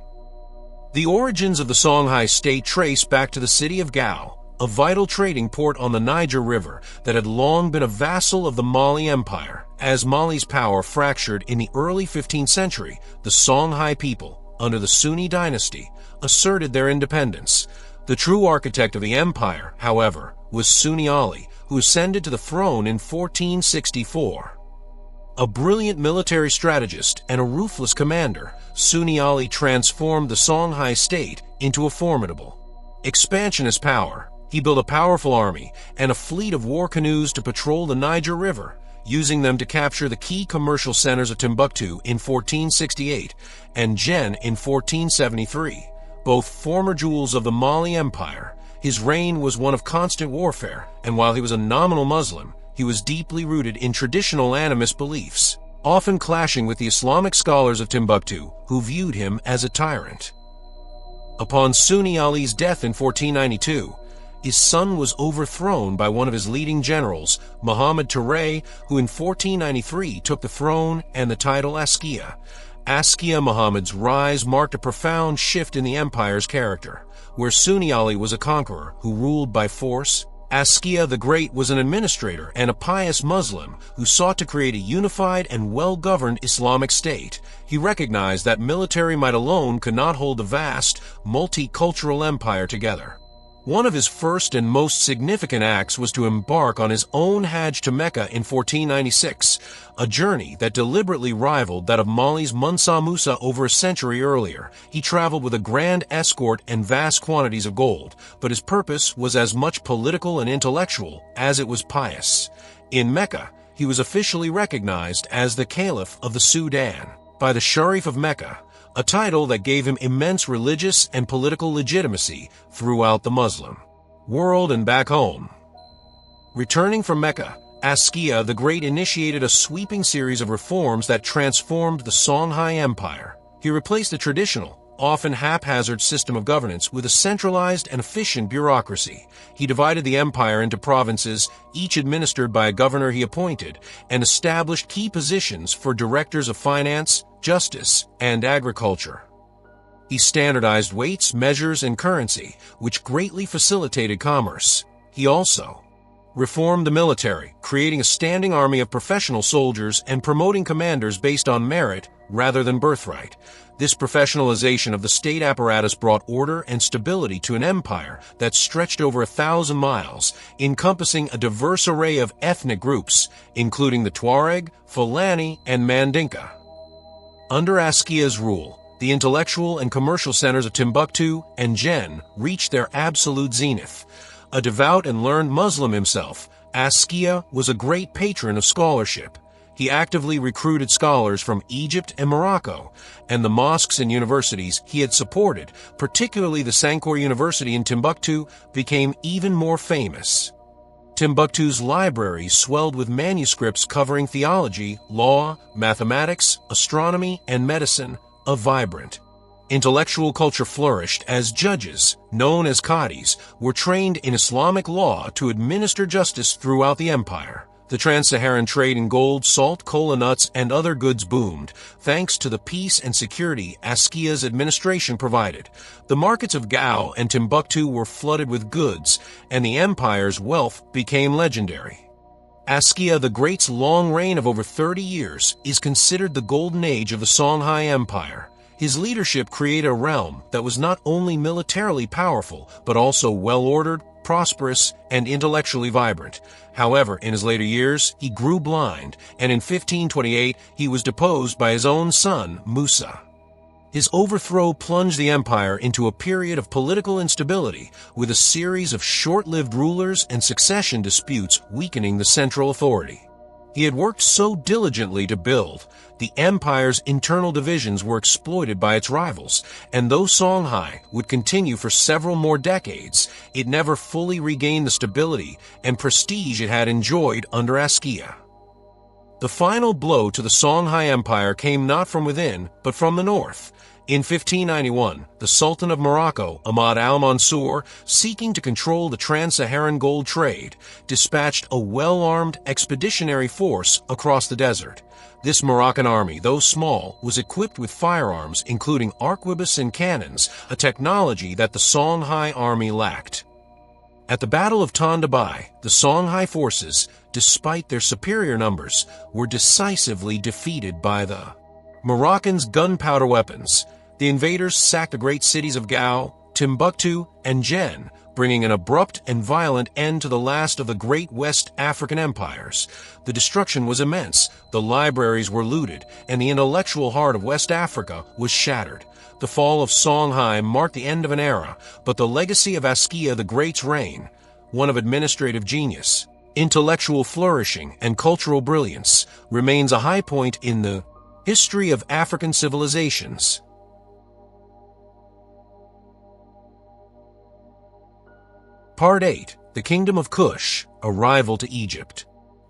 The origins of the Songhai state trace back to the city of Gao, a vital trading port on the Niger River that had long been a vassal of the Mali Empire. As Mali's power fractured in the early 15th century, the Songhai people, under the Sunni dynasty, asserted their independence. The true architect of the empire, however, was Sunni Ali, who ascended to the throne in 1464. A brilliant military strategist and a ruthless commander, Sunni Ali transformed the Songhai state into a formidable expansionist power. He built a powerful army and a fleet of war canoes to patrol the Niger River, using them to capture the key commercial centers of Timbuktu in 1468 and Jen in 1473, both former jewels of the Mali Empire. His reign was one of constant warfare, and while he was a nominal Muslim, he was deeply rooted in traditional animist beliefs. often clashing with the Islamic scholars of Timbuktu, who viewed him as a tyrant. Upon Sunni Ali's death in 1492, his son was overthrown by one of his leading generals, Muhammad Ture, who in 1493 took the throne and the title Askia. Askia Muhammad's rise marked a profound shift in the empire's character. Where Sunni Ali was a conqueror who ruled by force, Askia the Great was an administrator and a pious Muslim who sought to create a unified and well-governed Islamic state. He recognized that military might alone could not hold a vast, multicultural empire together. One of his first and most significant acts was to embark on his own Hajj to Mecca in 1496, a journey that deliberately rivaled that of Mali's Mansa Musa over a century earlier. He traveled with a grand escort and vast quantities of gold, but his purpose was as much political and intellectual as it was pious. In Mecca, he was officially recognized as the Caliph of the Sudan by the Sharif of Mecca, a title that gave him immense religious and political legitimacy throughout the Muslim world and back home. Returning from Mecca, Askia the Great initiated a sweeping series of reforms that transformed the Songhai Empire. He replaced the traditional, often haphazard system of governance with a centralized and efficient bureaucracy. He divided the empire into provinces, each administered by a governor he appointed, and established key positions for directors of finance, justice, and agriculture. He standardized weights, measures, and currency, which greatly facilitated commerce. He also reformed the military, creating a standing army of professional soldiers and promoting commanders based on merit rather than birthright. This professionalization of the state apparatus brought order and stability to an empire that stretched over 1,000 miles, encompassing a diverse array of ethnic groups, including the Tuareg, Fulani, and Mandinka. Under Askia's rule, the intellectual and commercial centers of Timbuktu and Jen reached their absolute zenith. A devout and learned Muslim himself, Askia was a great patron of scholarship. He actively recruited scholars from Egypt and Morocco, and the mosques and universities he had supported, particularly the Sankore University in Timbuktu, became even more famous. Timbuktu's libraries swelled with manuscripts covering theology, law, mathematics, astronomy, and medicine. A vibrant intellectual culture flourished as judges, known as qadis, were trained in Islamic law to administer justice throughout the empire. The trans-Saharan trade in gold, salt, cola nuts, and other goods boomed, thanks to the peace and security Askia's administration provided. The markets of Gao and Timbuktu were flooded with goods, and the empire's wealth became legendary. Askia the Great's long reign of over 30 years is considered the golden age of the Songhai Empire. His leadership created a realm that was not only militarily powerful, but also well-ordered, prosperous, and intellectually vibrant. However, in his later years, he grew blind, and in 1528 he was deposed by his own son, Musa. His overthrow plunged the empire into a period of political instability, with a series of short-lived rulers and succession disputes weakening the central authority he had worked so diligently to build. The empire's internal divisions were exploited by its rivals, and though Songhai would continue for several more decades, it never fully regained the stability and prestige it had enjoyed under Askia. The final blow to the Songhai Empire came not from within, but from the north. In 1591, the Sultan of Morocco, Ahmad al-Mansur, seeking to control the trans-Saharan gold trade, dispatched a well-armed expeditionary force across the desert. This Moroccan army, though small, was equipped with firearms including arquebus and cannons, a technology that the Songhai army lacked. At the Battle of Tondabai, the Songhai forces, despite their superior numbers, were decisively defeated by the Moroccans' gunpowder weapons. The invaders sacked the great cities of Gao, Timbuktu, and Jen, bringing an abrupt and violent end to the last of the great West African empires. The destruction was immense, the libraries were looted, and the intellectual heart of West Africa was shattered. The fall of Songhai marked the end of an era, but the legacy of Askia the Great's reign, one of administrative genius, intellectual flourishing, and cultural brilliance, remains a high point in the history of African civilizations. Part 8. The Kingdom of Kush, Arrival to Egypt.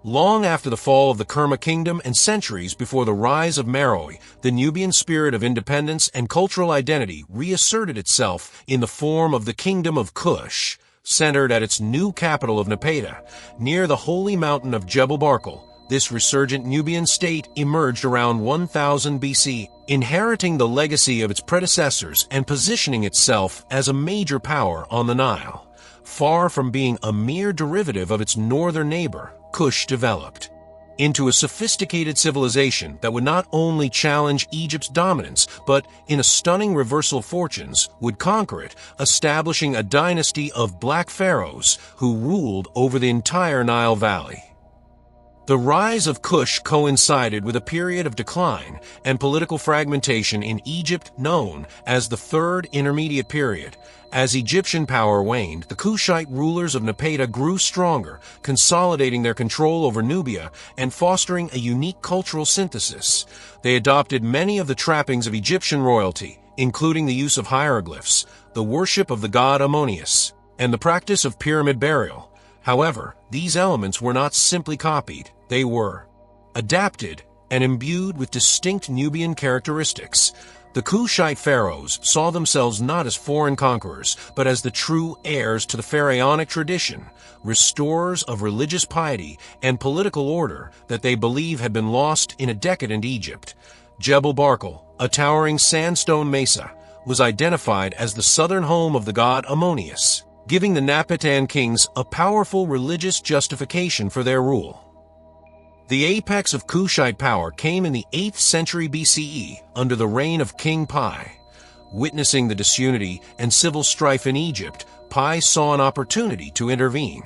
Long after the fall of the Kerma kingdom and centuries before the rise of Meroë, the Nubian spirit of independence and cultural identity reasserted itself in the form of the Kingdom of Kush, centered at its new capital of Napata, near the holy mountain of Jebel Barkal. This resurgent Nubian state emerged around 1000 BC, inheriting the legacy of its predecessors and positioning itself as a major power on the Nile. Far from being a mere derivative of its northern neighbor, Kush developed into a sophisticated civilization that would not only challenge Egypt's dominance, but, in a stunning reversal of fortunes, would conquer it, establishing a dynasty of black pharaohs who ruled over the entire Nile Valley. The rise of Kush coincided with a period of decline and political fragmentation in Egypt known as the Third Intermediate Period. As Egyptian power waned, the Kushite rulers of Napata grew stronger, consolidating their control over Nubia and fostering a unique cultural synthesis. They adopted many of the trappings of Egyptian royalty, including the use of hieroglyphs, the worship of the god Ammonius, and the practice of pyramid burial. However, these elements were not simply copied. They were adapted and imbued with distinct Nubian characteristics. The Kushite pharaohs saw themselves not as foreign conquerors, but as the true heirs to the pharaonic tradition, restorers of religious piety and political order that they believe had been lost in a decadent Egypt. Jebel Barkal, a towering sandstone mesa, was identified as the southern home of the god Ammonius, giving the Napatan kings a powerful religious justification for their rule. The apex of Kushite power came in the 8th century BCE under the reign of King Pi. Witnessing the disunity and civil strife in Egypt, Pi saw an opportunity to intervene.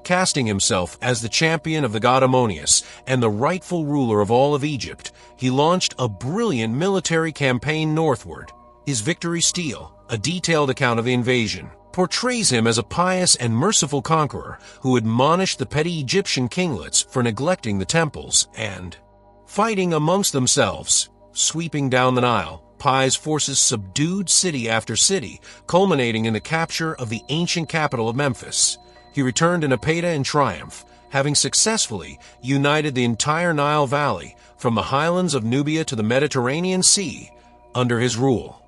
Casting himself as the champion of the god Ammonius and the rightful ruler of all of Egypt, he launched a brilliant military campaign northward. His victory stele, a detailed account of the invasion, portrays him as a pious and merciful conqueror who admonished the petty Egyptian kinglets for neglecting the temples and fighting amongst themselves. Sweeping down the Nile, Pi's forces subdued city after city, culminating in the capture of the ancient capital of Memphis. He returned to Napata in triumph, having successfully united the entire Nile Valley, from the highlands of Nubia to the Mediterranean Sea, under his rule.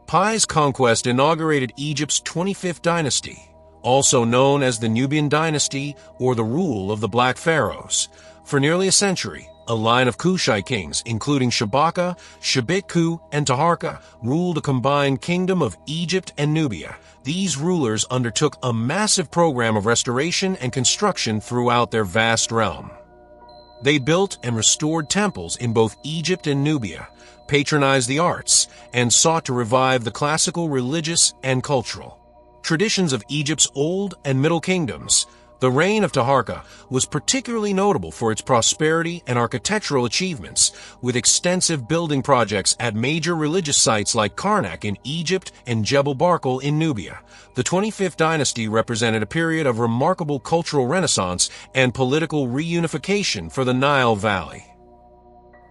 Pi's conquest inaugurated Egypt's 25th dynasty, also known as the Nubian dynasty or the rule of the Black Pharaohs. For nearly a century, a line of Kushite kings, including Shabaka, Shabitku, and Taharka, ruled a combined kingdom of Egypt and Nubia. These rulers undertook a massive program of restoration and construction throughout their vast realm. They built and restored temples in both Egypt and Nubia, patronized the arts, and sought to revive the classical religious and cultural traditions of Egypt's Old and Middle Kingdoms. The reign of Taharka was particularly notable for its prosperity and architectural achievements, with extensive building projects at major religious sites like Karnak in Egypt and Jebel Barkal in Nubia. The 25th dynasty represented a period of remarkable cultural renaissance and political reunification for the Nile Valley.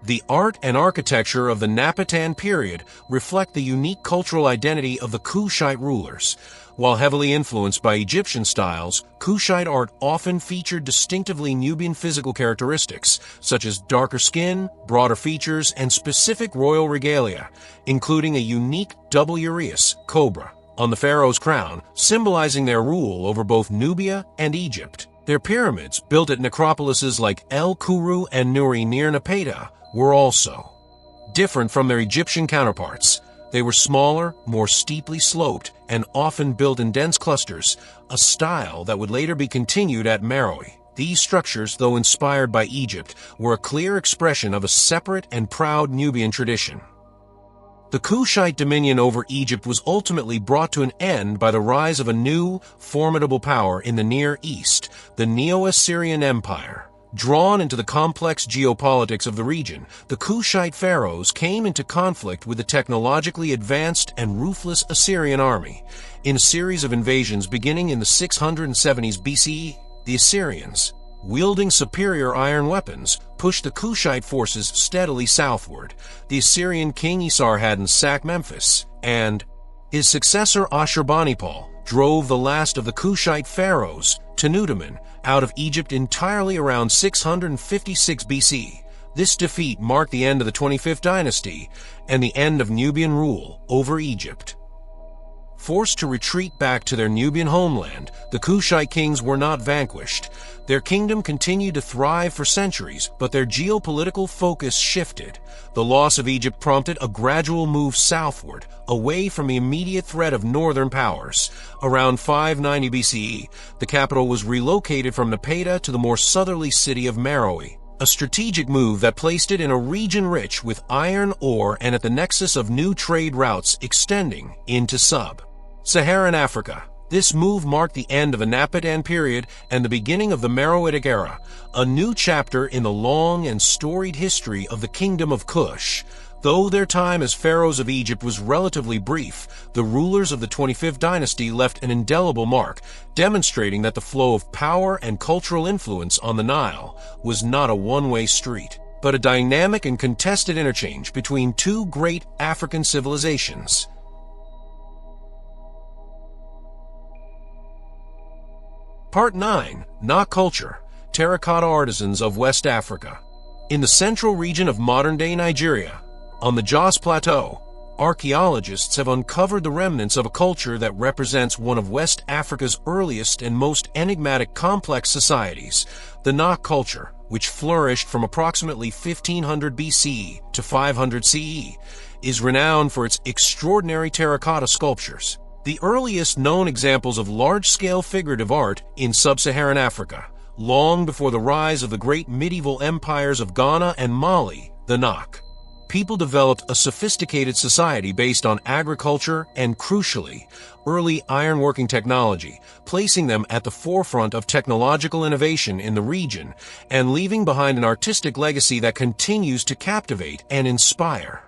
The art and architecture of the Napatan period reflect the unique cultural identity of the Kushite rulers. While heavily influenced by Egyptian styles, Kushite art often featured distinctively Nubian physical characteristics, such as darker skin, broader features, and specific royal regalia, including a unique double uraeus, cobra, on the pharaoh's crown, symbolizing their rule over both Nubia and Egypt. Their pyramids, built at necropolises like El Kuru and Nuri near Napata, were also different from their Egyptian counterparts. They were smaller, more steeply sloped, and often built in dense clusters, a style that would later be continued at Meroë. These structures, though inspired by Egypt, were a clear expression of a separate and proud Nubian tradition. The Kushite dominion over Egypt was ultimately brought to an end by the rise of a new, formidable power in the Near East, the Neo-Assyrian Empire. Drawn into the complex geopolitics of the region, the Kushite pharaohs came into conflict with the technologically advanced and ruthless Assyrian army. In a series of invasions beginning in the 670s BCE, the Assyrians, wielding superior iron weapons, pushed the Kushite forces steadily southward. The Assyrian king Esarhaddon sacked Memphis, and his successor Ashurbanipal drove the last of the Kushite pharaohs, Tenudaman, out of Egypt entirely around 656 BC. This defeat marked the end of the 25th dynasty and the end of Nubian rule over Egypt. Forced to retreat back to their Nubian homeland, the Kushite kings were not vanquished. Their kingdom continued to thrive for centuries, but their geopolitical focus shifted. The loss of Egypt prompted a gradual move southward, away from the immediate threat of northern powers. Around 590 BCE, the capital was relocated from Napata to the more southerly city of Meroë, a strategic move that placed it in a region rich with iron ore and at the nexus of new trade routes extending into sub-Saharan Africa. This move marked the end of the Napadan period and the beginning of the Meroitic era, a new chapter in the long and storied history of the Kingdom of Kush. Though their time as pharaohs of Egypt was relatively brief, the rulers of the 25th dynasty left an indelible mark, demonstrating that the flow of power and cultural influence on the Nile was not a one-way street, but a dynamic and contested interchange between two great African civilizations. Part 9. Nok Culture, Terracotta Artisans of West Africa. In the central region of modern-day Nigeria, on the Jos Plateau, archaeologists have uncovered the remnants of a culture that represents one of West Africa's earliest and most enigmatic complex societies, the Nok culture, which flourished from approximately 1500 BC to 500 CE, is renowned for its extraordinary terracotta sculptures. The earliest known examples of large-scale figurative art in sub-Saharan Africa, long before the rise of the great medieval empires of Ghana and Mali, the Nok. People developed a sophisticated society based on agriculture and, crucially, early ironworking technology, placing them at the forefront of technological innovation in the region and leaving behind an artistic legacy that continues to captivate and inspire.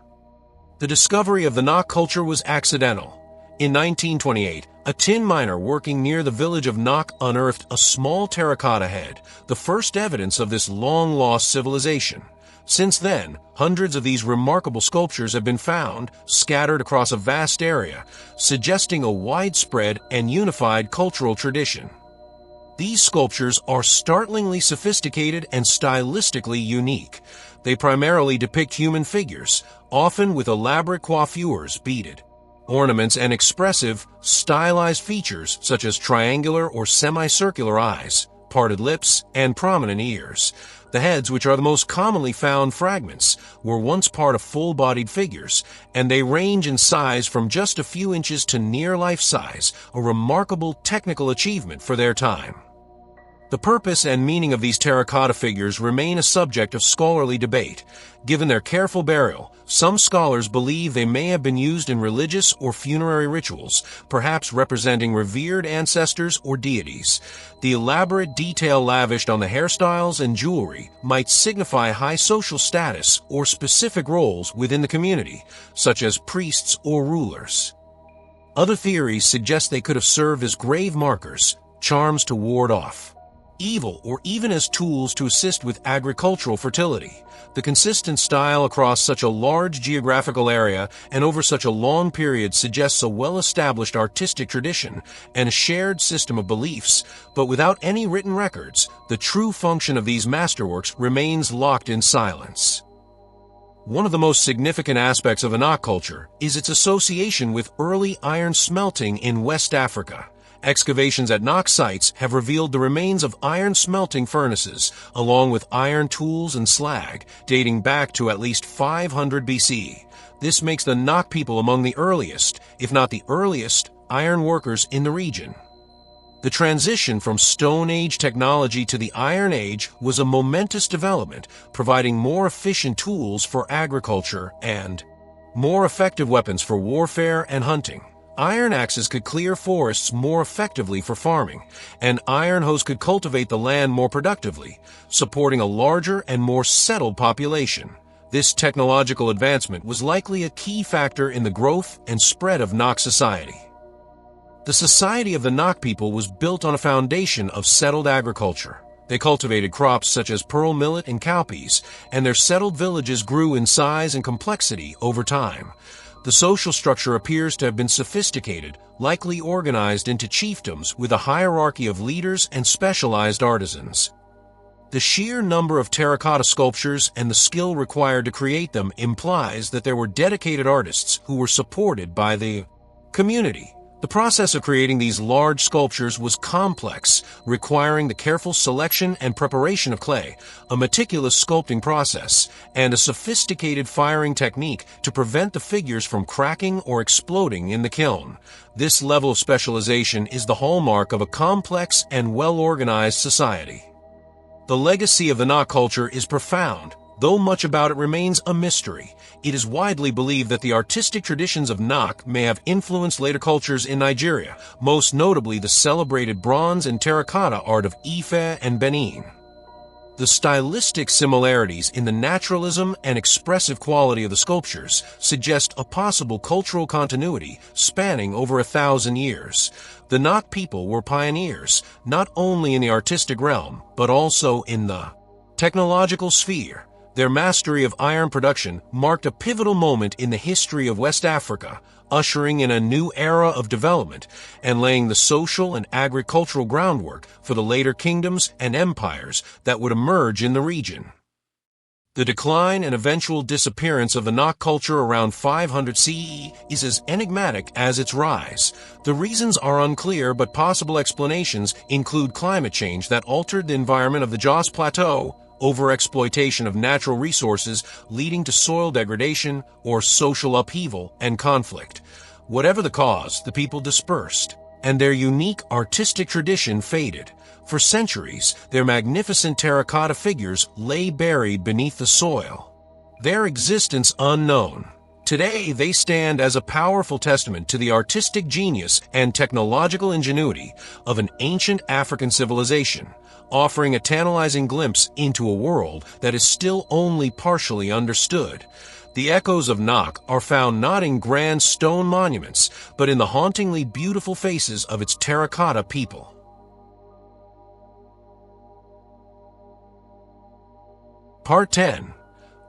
The discovery of the Nok culture was accidental. In 1928, a tin miner working near the village of Nok unearthed a small terracotta head, the first evidence of this long-lost civilization. Since then, hundreds of these remarkable sculptures have been found, scattered across a vast area, suggesting a widespread and unified cultural tradition. These sculptures are startlingly sophisticated and stylistically unique. They primarily depict human figures, often with elaborate coiffures, beaded ornaments, and expressive, stylized features such as triangular or semicircular eyes, parted lips, and prominent ears. The heads, which are the most commonly found fragments, were once part of full-bodied figures, and they range in size from just a few inches to near life-size, a remarkable technical achievement for their time. The purpose and meaning of these terracotta figures remain a subject of scholarly debate. Given their careful burial, some scholars believe they may have been used in religious or funerary rituals, perhaps representing revered ancestors or deities. The elaborate detail lavished on the hairstyles and jewelry might signify high social status or specific roles within the community, such as priests or rulers. Other theories suggest they could have served as grave markers, charms to ward off evil, or even as tools to assist with agricultural fertility. The consistent style across such a large geographical area and over such a long period suggests a well-established artistic tradition and a shared system of beliefs, but without any written records, the true function of these masterworks remains locked in silence. One of the most significant aspects of the Nok culture is its association with early iron smelting in West Africa. Excavations at Nok sites have revealed the remains of iron smelting furnaces, along with iron tools and slag, dating back to at least 500 BC. This makes the Nok people among the earliest, if not the earliest, iron workers in the region. The transition from Stone Age technology to the Iron Age was a momentous development, providing more efficient tools for agriculture and more effective weapons for warfare and hunting. Iron axes could clear forests more effectively for farming, and iron hoes could cultivate the land more productively, supporting a larger and more settled population. This technological advancement was likely a key factor in the growth and spread of Nok society. The society of the Nok people was built on a foundation of settled agriculture. They cultivated crops such as pearl millet and cowpeas, and their settled villages grew in size and complexity over time. The social structure appears to have been sophisticated, likely organized into chiefdoms with a hierarchy of leaders and specialized artisans. The sheer number of terracotta sculptures and the skill required to create them implies that there were dedicated artists who were supported by the community. The process of creating these large sculptures was complex, requiring the careful selection and preparation of clay, a meticulous sculpting process, and a sophisticated firing technique to prevent the figures from cracking or exploding in the kiln. This level of specialization is the hallmark of a complex and well-organized society. The legacy of the Nok culture is profound, though much about it remains a mystery. It is widely believed that the artistic traditions of Nok may have influenced later cultures in Nigeria, most notably the celebrated bronze and terracotta art of Ife and Benin. The stylistic similarities in the naturalism and expressive quality of the sculptures suggest a possible cultural continuity spanning over 1,000 years. The Nok people were pioneers, not only in the artistic realm, but also in the technological sphere. Their mastery of iron production marked a pivotal moment in the history of West Africa, ushering in a new era of development and laying the social and agricultural groundwork for the later kingdoms and empires that would emerge in the region. The decline and eventual disappearance of the Nok culture around 500 CE is as enigmatic as its rise. The reasons are unclear, but possible explanations include climate change that altered the environment of the Jos Plateau, overexploitation of natural resources leading to soil degradation, or social upheaval and conflict. Whatever the cause, the people dispersed, and their unique artistic tradition faded. For centuries, their magnificent terracotta figures lay buried beneath the soil, their existence unknown. Today, they stand as a powerful testament to the artistic genius and technological ingenuity of an ancient African civilization, offering a tantalizing glimpse into a world that is still only partially understood. The echoes of Nok are found not in grand stone monuments, but in the hauntingly beautiful faces of its terracotta people. Part 10.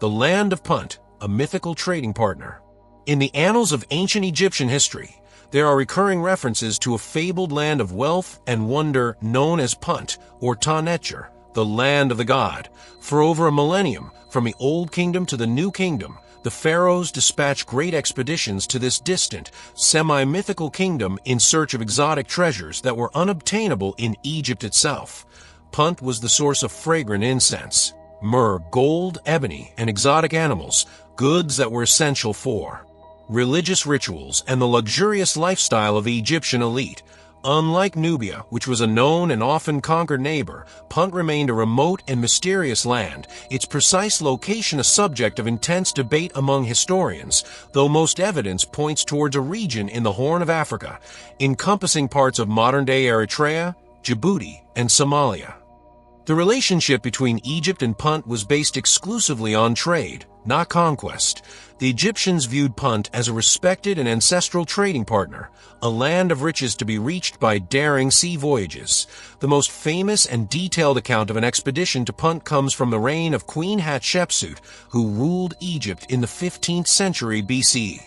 The Land of Punt, a mythical trading partner. In the annals of ancient Egyptian history, there are recurring references to a fabled land of wealth and wonder known as Punt, or Ta-Netjer, the land of the god. For over a millennium, from the Old Kingdom to the New Kingdom, the pharaohs dispatched great expeditions to this distant, semi-mythical kingdom in search of exotic treasures that were unobtainable in Egypt itself. Punt was the source of fragrant incense, myrrh, gold, ebony, and exotic animals, goods that were essential for religious rituals and the luxurious lifestyle of the Egyptian elite. Unlike Nubia, which was a known and often conquered neighbor, Punt remained a remote and mysterious land, its precise location a subject of intense debate among historians, though most evidence points towards a region in the Horn of Africa, encompassing parts of modern-day Eritrea, Djibouti, and Somalia. The relationship between Egypt and Punt was based exclusively on trade, not conquest. The Egyptians viewed Punt as a respected and ancestral trading partner, a land of riches to be reached by daring sea voyages. The most famous and detailed account of an expedition to Punt comes from the reign of Queen Hatshepsut, who ruled Egypt in the 15th century BC.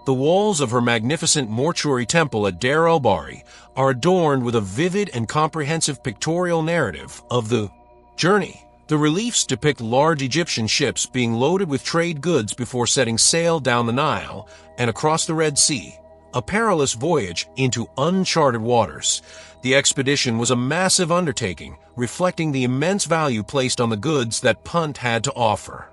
The walls of her magnificent mortuary temple at Deir el-Bahri are adorned with a vivid and comprehensive pictorial narrative of the journey. The reliefs depict large Egyptian ships being loaded with trade goods before setting sail down the Nile and across the Red Sea, a perilous voyage into uncharted waters. The expedition was a massive undertaking, reflecting the immense value placed on the goods that Punt had to offer.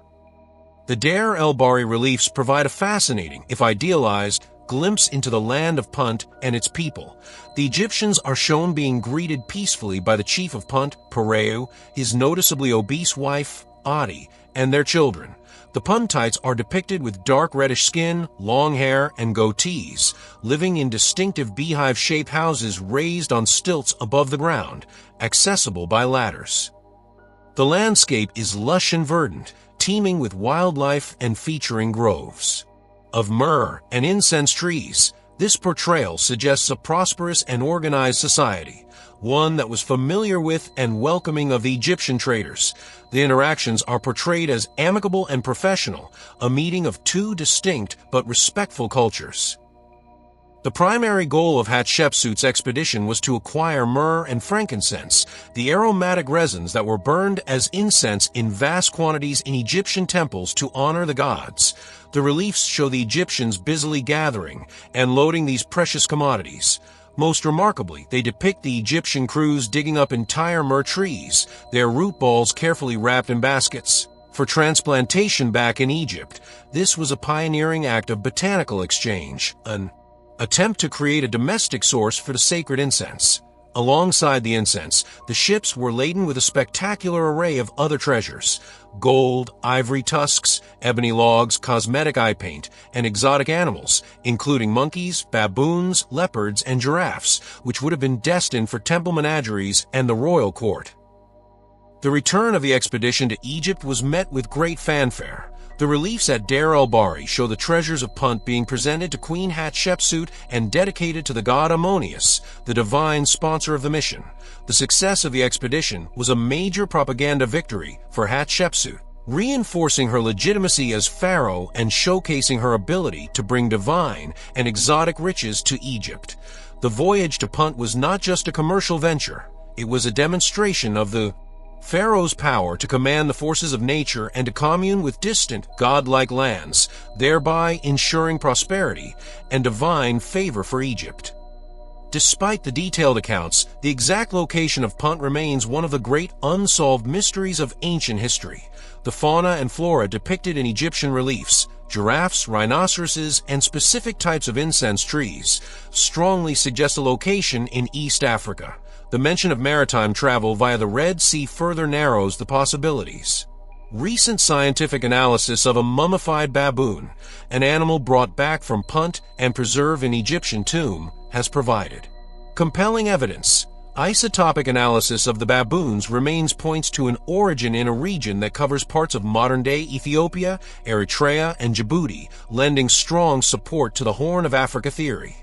The Deir el-Bahri reliefs provide a fascinating, if idealized, glimpse into the land of Punt and its people. The Egyptians are shown being greeted peacefully by the chief of Punt, Meroë, his noticeably obese wife, Adi, and their children. The Puntites are depicted with dark reddish skin, long hair, and goatees, living in distinctive beehive-shaped houses raised on stilts above the ground, accessible by ladders. The landscape is lush and verdant, teeming with wildlife and featuring groves of myrrh and incense trees. This portrayal suggests a prosperous and organized society, one that was familiar with and welcoming of the Egyptian traders. The interactions are portrayed as amicable and professional, a meeting of two distinct but respectful cultures. The primary goal of Hatshepsut's expedition was to acquire myrrh and frankincense, the aromatic resins that were burned as incense in vast quantities in Egyptian temples to honor the gods. The reliefs show the Egyptians busily gathering and loading these precious commodities. Most remarkably, they depict the Egyptian crews digging up entire myrrh trees, their root balls carefully wrapped in baskets. For transplantation back in Egypt, this was a pioneering act of botanical exchange, an attempt to create a domestic source for the sacred incense. Alongside the incense, the ships were laden with a spectacular array of other treasures: gold, ivory tusks, ebony logs, cosmetic eye paint, and exotic animals, including monkeys, baboons, leopards, and giraffes, which would have been destined for temple menageries and the royal court. The return of the expedition to Egypt was met with great fanfare. The reliefs at Deir el-Bahari show the treasures of Punt being presented to Queen Hatshepsut and dedicated to the god Ammonius, the divine sponsor of the mission. The success of the expedition was a major propaganda victory for Hatshepsut, reinforcing her legitimacy as pharaoh and showcasing her ability to bring divine and exotic riches to Egypt. The voyage to Punt was not just a commercial venture, it was a demonstration of the Pharaoh's power to command the forces of nature and to commune with distant, godlike lands, thereby ensuring prosperity and divine favor for Egypt. Despite the detailed accounts, the exact location of Punt remains one of the great unsolved mysteries of ancient history. The fauna and flora depicted in Egyptian reliefs, giraffes, rhinoceroses, and specific types of incense trees, strongly suggest a location in East Africa. The mention of maritime travel via the Red Sea further narrows the possibilities. Recent scientific analysis of a mummified baboon, an animal brought back from Punt and preserved in Egyptian tomb, has provided compelling evidence. Isotopic analysis of the baboons remains points to an origin in a region that covers parts of modern-day Ethiopia, Eritrea, and Djibouti, lending strong support to the Horn of Africa theory.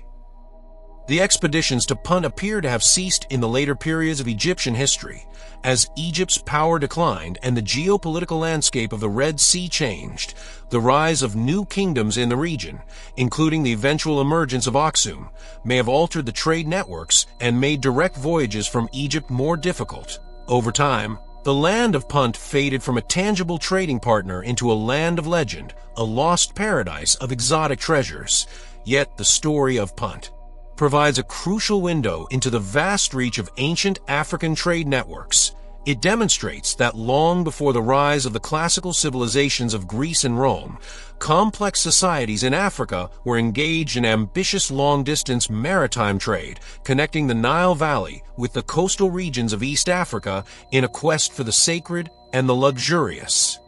The expeditions to Punt appear to have ceased in the later periods of Egyptian history, as Egypt's power declined and the geopolitical landscape of the Red Sea changed. The rise of new kingdoms in the region, including the eventual emergence of Aksum, may have altered the trade networks and made direct voyages from Egypt more difficult. Over time, the land of Punt faded from a tangible trading partner into a land of legend, a lost paradise of exotic treasures. Yet the story of Punt provides a crucial window into the vast reach of ancient African trade networks. It demonstrates that long before the rise of the classical civilizations of Greece and Rome, complex societies in Africa were engaged in ambitious long-distance maritime trade, connecting the Nile Valley with the coastal regions of East Africa in a quest for the sacred and the luxurious.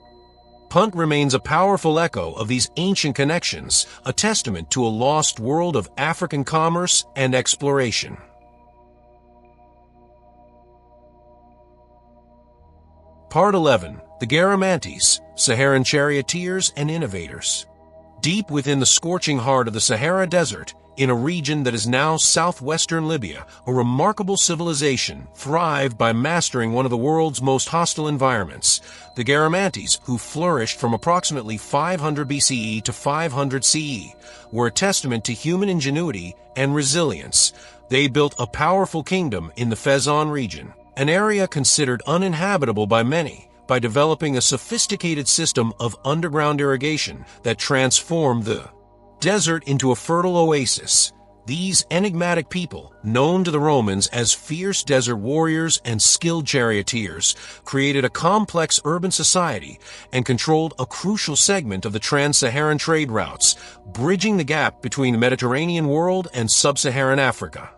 Punt remains a powerful echo of these ancient connections, a testament to a lost world of African commerce and exploration. Part 11. The Garamantes, Saharan Charioteers and Innovators. Deep within the scorching heart of the Sahara Desert, in a region that is now southwestern Libya, a remarkable civilization thrived by mastering one of the world's most hostile environments. The Garamantes, who flourished from approximately 500 BCE to 500 CE, were a testament to human ingenuity and resilience. They built a powerful kingdom in the Fezzan region, an area considered uninhabitable by many, by developing a sophisticated system of underground irrigation that transformed the desert into a fertile oasis. These enigmatic people, known to the Romans as fierce desert warriors and skilled charioteers, created a complex urban society and controlled a crucial segment of the trans-Saharan trade routes, bridging the gap between the Mediterranean world and sub-Saharan Africa.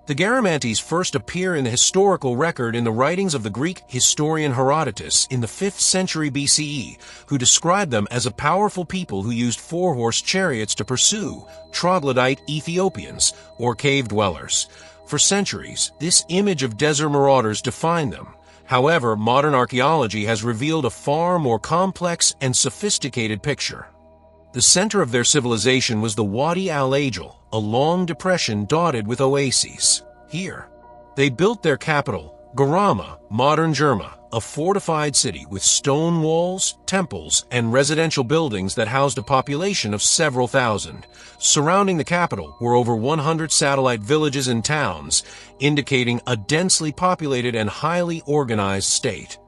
The Garamantes first appear in the historical record in the writings of the Greek historian Herodotus in the 5th century BCE, who described them as a powerful people who used four-horse chariots to pursue troglodyte Ethiopians, or cave dwellers. For centuries, this image of desert marauders defined them. However, modern archaeology has revealed a far more complex and sophisticated picture. The center of their civilization was the Wadi al-Ajal, a long depression dotted with oases. Here, They built their capital, Garama, modern Germa, a fortified city with stone walls, temples, and residential buildings that housed a population of several thousand. Surrounding the capital were over 100 satellite villages and towns, indicating a densely populated and highly organized state.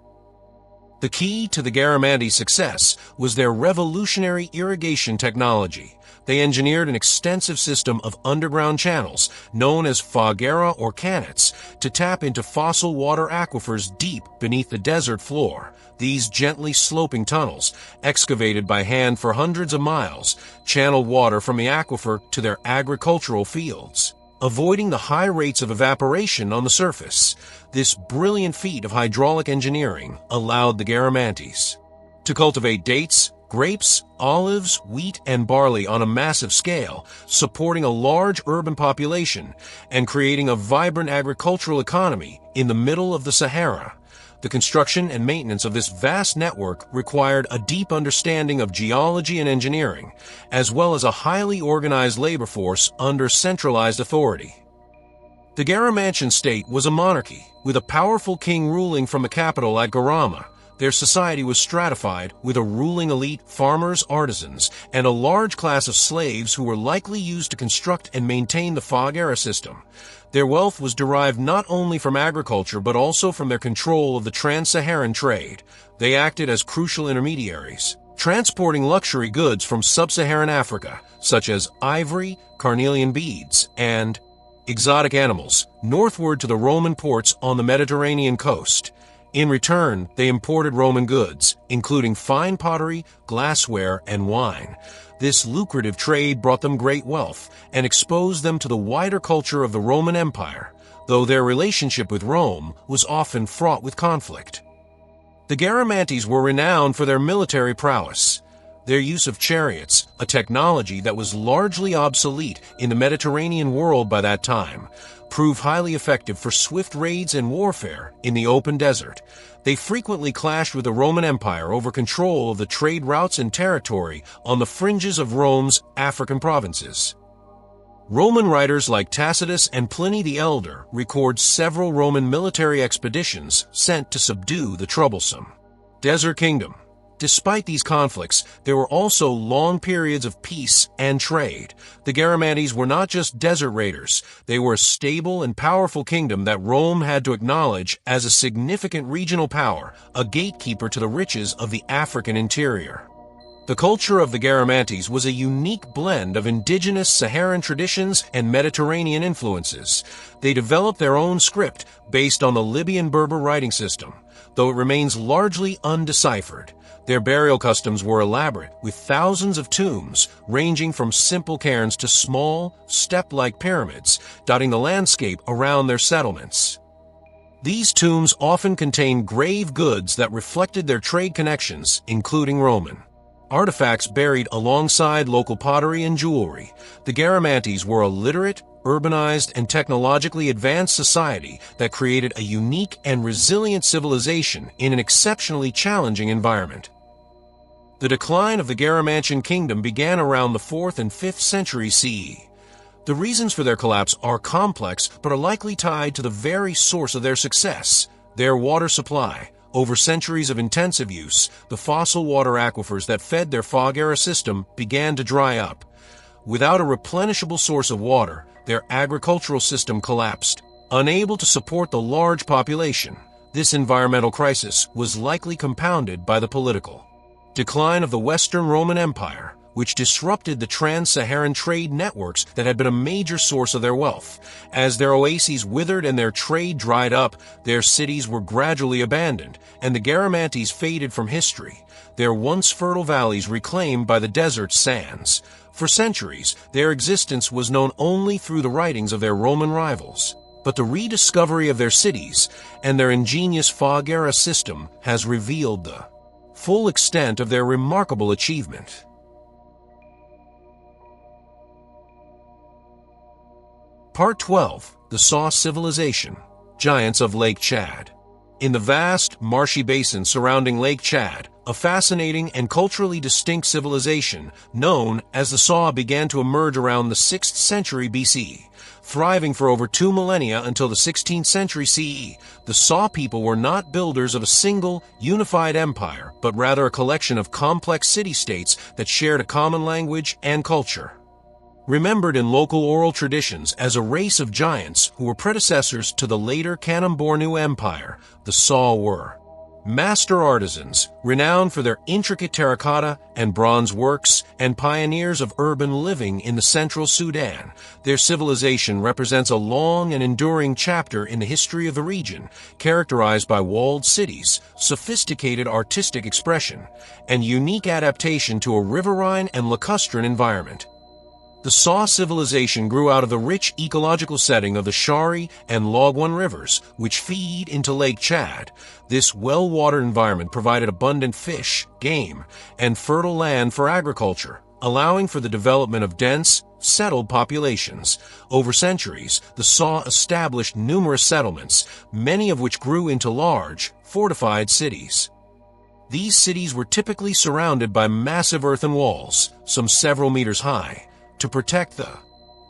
The key to the Garamantes' success was their revolutionary irrigation technology. They engineered an extensive system of underground channels, known as fagara or canets, to tap into fossil water aquifers deep beneath the desert floor. These gently sloping tunnels, excavated by hand for hundreds of miles, channeled water from the aquifer to their agricultural fields, avoiding the high rates of evaporation on the surface. This brilliant feat of hydraulic engineering allowed the Garamantes to cultivate dates, grapes, olives, wheat, and barley on a massive scale, supporting a large urban population and creating a vibrant agricultural economy in the middle of the Sahara. The construction and maintenance of this vast network required a deep understanding of geology and engineering, as well as a highly organized labor force under centralized authority. The Garamantian state was a monarchy, with a powerful king ruling from the capital at Garama. Their society was stratified, with a ruling elite, farmers, artisans, and a large class of slaves who were likely used to construct and maintain the fagara system. Their wealth was derived not only from agriculture but also from their control of the trans-Saharan trade. They acted as crucial intermediaries, transporting luxury goods from sub-Saharan Africa, such as ivory, carnelian beads, and exotic animals, northward to the Roman ports on the Mediterranean coast. In return, they imported Roman goods, including fine pottery, glassware, and wine. This lucrative trade brought them great wealth and exposed them to the wider culture of the Roman Empire, though their relationship with Rome was often fraught with conflict. The Garamantes were renowned for their military prowess. Their use of chariots, a technology that was largely obsolete in the Mediterranean world by that time, proved highly effective for swift raids and warfare in the open desert. They frequently clashed with the Roman Empire over control of the trade routes and territory on the fringes of Rome's African provinces. Roman writers like Tacitus and Pliny the Elder record several Roman military expeditions sent to subdue the troublesome Desert Kingdom. Despite these conflicts, there were also long periods of peace and trade. The Garamantes were not just desert raiders. They were a stable and powerful kingdom that Rome had to acknowledge as a significant regional power, a gatekeeper to the riches of the African interior. The culture of the Garamantes was a unique blend of indigenous Saharan traditions and Mediterranean influences. They developed their own script based on the Libyan Berber writing system, though it remains largely undeciphered. Their burial customs were elaborate, with thousands of tombs, ranging from simple cairns to small, step-like pyramids, dotting the landscape around their settlements. These tombs often contained grave goods that reflected their trade connections, including Roman artifacts buried alongside local pottery and jewelry. The Garamantes were a literate, urbanized, and technologically advanced society that created a unique and resilient civilization in an exceptionally challenging environment. The decline of the Garamantian kingdom began around the 4th and 5th century CE. The reasons for their collapse are complex but are likely tied to the very source of their success, their water supply. Over centuries of intensive use, the fossil water aquifers that fed their fagara system began to dry up. Without a replenishable source of water, their agricultural system collapsed. Unable to support the large population, this environmental crisis was likely compounded by the political decline of the Western Roman Empire, which disrupted the trans-Saharan trade networks that had been a major source of their wealth. As their oases withered and their trade dried up, their cities were gradually abandoned, and the Garamantes faded from history, their once fertile valleys reclaimed by the desert's sands. For centuries, their existence was known only through the writings of their Roman rivals. But the rediscovery of their cities and their ingenious fagara system has revealed the full extent of their remarkable achievement. Part 12. The Sao Civilization, Giants of Lake Chad. In the vast, marshy basin surrounding Lake Chad, a fascinating and culturally distinct civilization known as the Sao began to emerge around the 6th century BC. Thriving for over 2 millennia until the 16th century CE, the Sao people were not builders of a single, unified empire, but rather a collection of complex city-states that shared a common language and culture. Remembered in local oral traditions as a race of giants who were predecessors to the later Kingdom Empire, the Sao were master artisans, renowned for their intricate terracotta and bronze works, and pioneers of urban living in the central Sudan. Their civilization represents a long and enduring chapter in the history of the region, characterized by walled cities, sophisticated artistic expression, and unique adaptation to a riverine and lacustrine environment. The Sao civilization grew out of the rich ecological setting of the Shari and Logwan rivers, which feed into Lake Chad. This well-watered environment provided abundant fish, game, and fertile land for agriculture, allowing for the development of dense, settled populations. Over centuries, the Sao established numerous settlements, many of which grew into large, fortified cities. These cities were typically surrounded by massive earthen walls, some several meters high, to protect the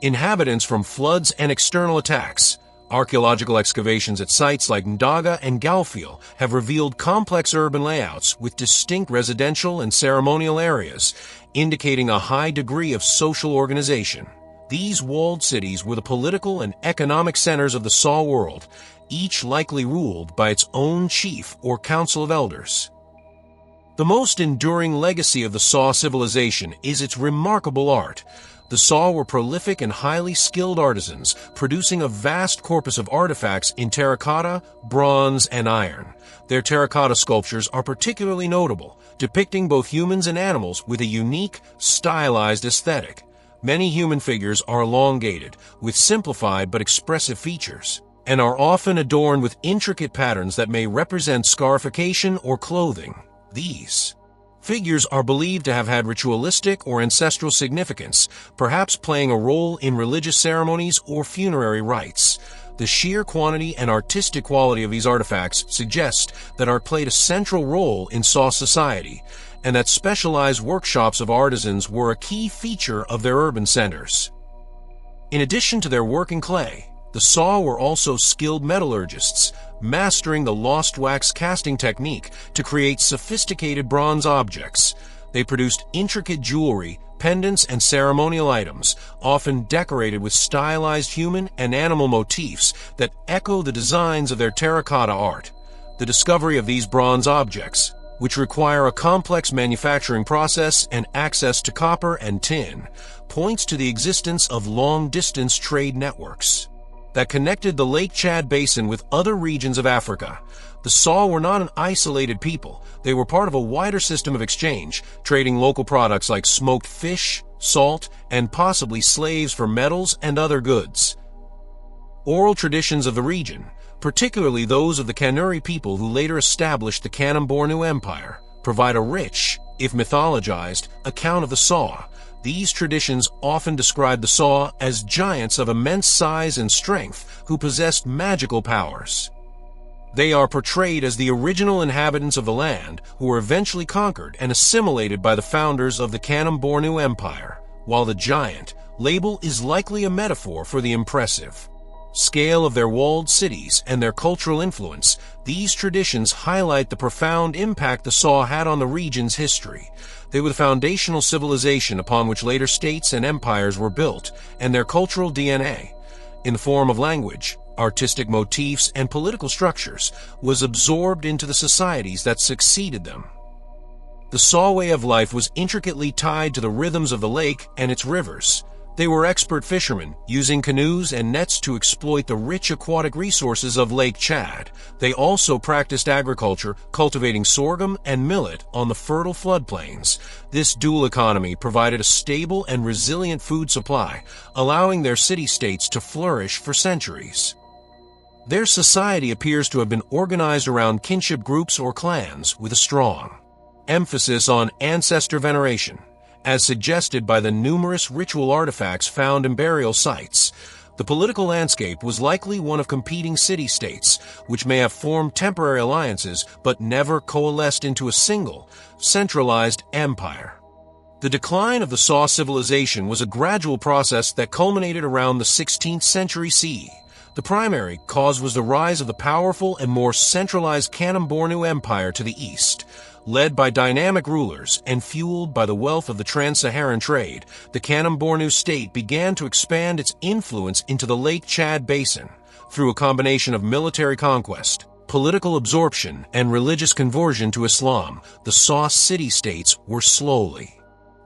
inhabitants from floods and external attacks. Archaeological excavations at sites like Ndaga and Galfeel have revealed complex urban layouts with distinct residential and ceremonial areas, indicating a high degree of social organization. These walled cities were the political and economic centers of the Sao world, each likely ruled by its own chief or council of elders. The most enduring legacy of the Sao civilization is its remarkable art. The Sao were prolific and highly skilled artisans, producing a vast corpus of artifacts in terracotta, bronze, and iron. Their terracotta sculptures are particularly notable, depicting both humans and animals with a unique, stylized aesthetic. Many human figures are elongated, with simplified but expressive features, and are often adorned with intricate patterns that may represent scarification or clothing. These figures are believed to have had ritualistic or ancestral significance, perhaps playing a role in religious ceremonies or funerary rites. The sheer quantity and artistic quality of these artifacts suggest that art played a central role in Sao society, and that specialized workshops of artisans were a key feature of their urban centers. In addition to their work in clay, the Sao were also skilled metallurgists, mastering the lost wax casting technique to create sophisticated bronze objects. They produced intricate jewelry, pendants, and ceremonial items, often decorated with stylized human and animal motifs that echo the designs of their terracotta art. The discovery of these bronze objects, which require a complex manufacturing process and access to copper and tin, points to the existence of long-distance trade networks that connected the Lake Chad basin with other regions of Africa. The Sao were not an isolated people. They were part of a wider system of exchange, trading local products like smoked fish, salt, and possibly slaves for metals and other goods. Oral traditions of the region, particularly those of the Kanuri people who later established the Kingdom Empire, provide a rich, if mythologized, account of the Sao. These traditions often describe the Sao as giants of immense size and strength who possessed magical powers. They are portrayed as the original inhabitants of the land who were eventually conquered and assimilated by the founders of the Kingdom Empire, while the giant label is likely a metaphor for the impressive scale of their walled cities and their cultural influence. These traditions highlight the profound impact the Sao had on the region's history. They were the foundational civilization upon which later states and empires were built, and their cultural DNA, in the form of language, artistic motifs, and political structures, was absorbed into the societies that succeeded them. The Sao way of life was intricately tied to the rhythms of the lake and its rivers. They were expert fishermen, using canoes and nets to exploit the rich aquatic resources of Lake Chad. They also practiced agriculture, cultivating sorghum and millet on the fertile floodplains. This dual economy provided a stable and resilient food supply, allowing their city-states to flourish for centuries. Their society appears to have been organized around kinship groups or clans with a strong emphasis on ancestor veneration, as suggested by the numerous ritual artifacts found in burial sites. The political landscape was likely one of competing city-states, which may have formed temporary alliances but never coalesced into a single, centralized empire. The decline of the Sao civilization was a gradual process that culminated around the 16th century CE. The primary cause was the rise of the powerful and more centralized Kingdom Empire to the east. Led by dynamic rulers and fueled by the wealth of the trans-Saharan trade, the Kingdom state began to expand its influence into the Lake Chad basin through a combination of military conquest, political absorption, and religious conversion to Islam. The Sao city-states were slowly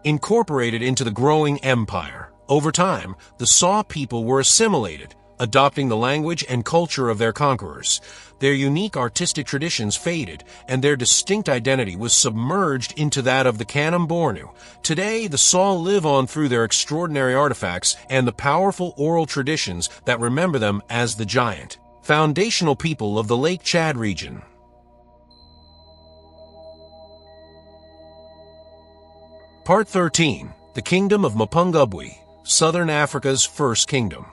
incorporated into the growing empire. Over time, the Sao people were assimilated, adopting the language and culture of their conquerors. Their unique artistic traditions faded, and their distinct identity was submerged into that of the Kingdom. Today, the Sao live on through their extraordinary artifacts and the powerful oral traditions that remember them as the giant, foundational people of the Lake Chad region. Part 13. The Kingdom of Mapungubwe, Southern Africa's first kingdom.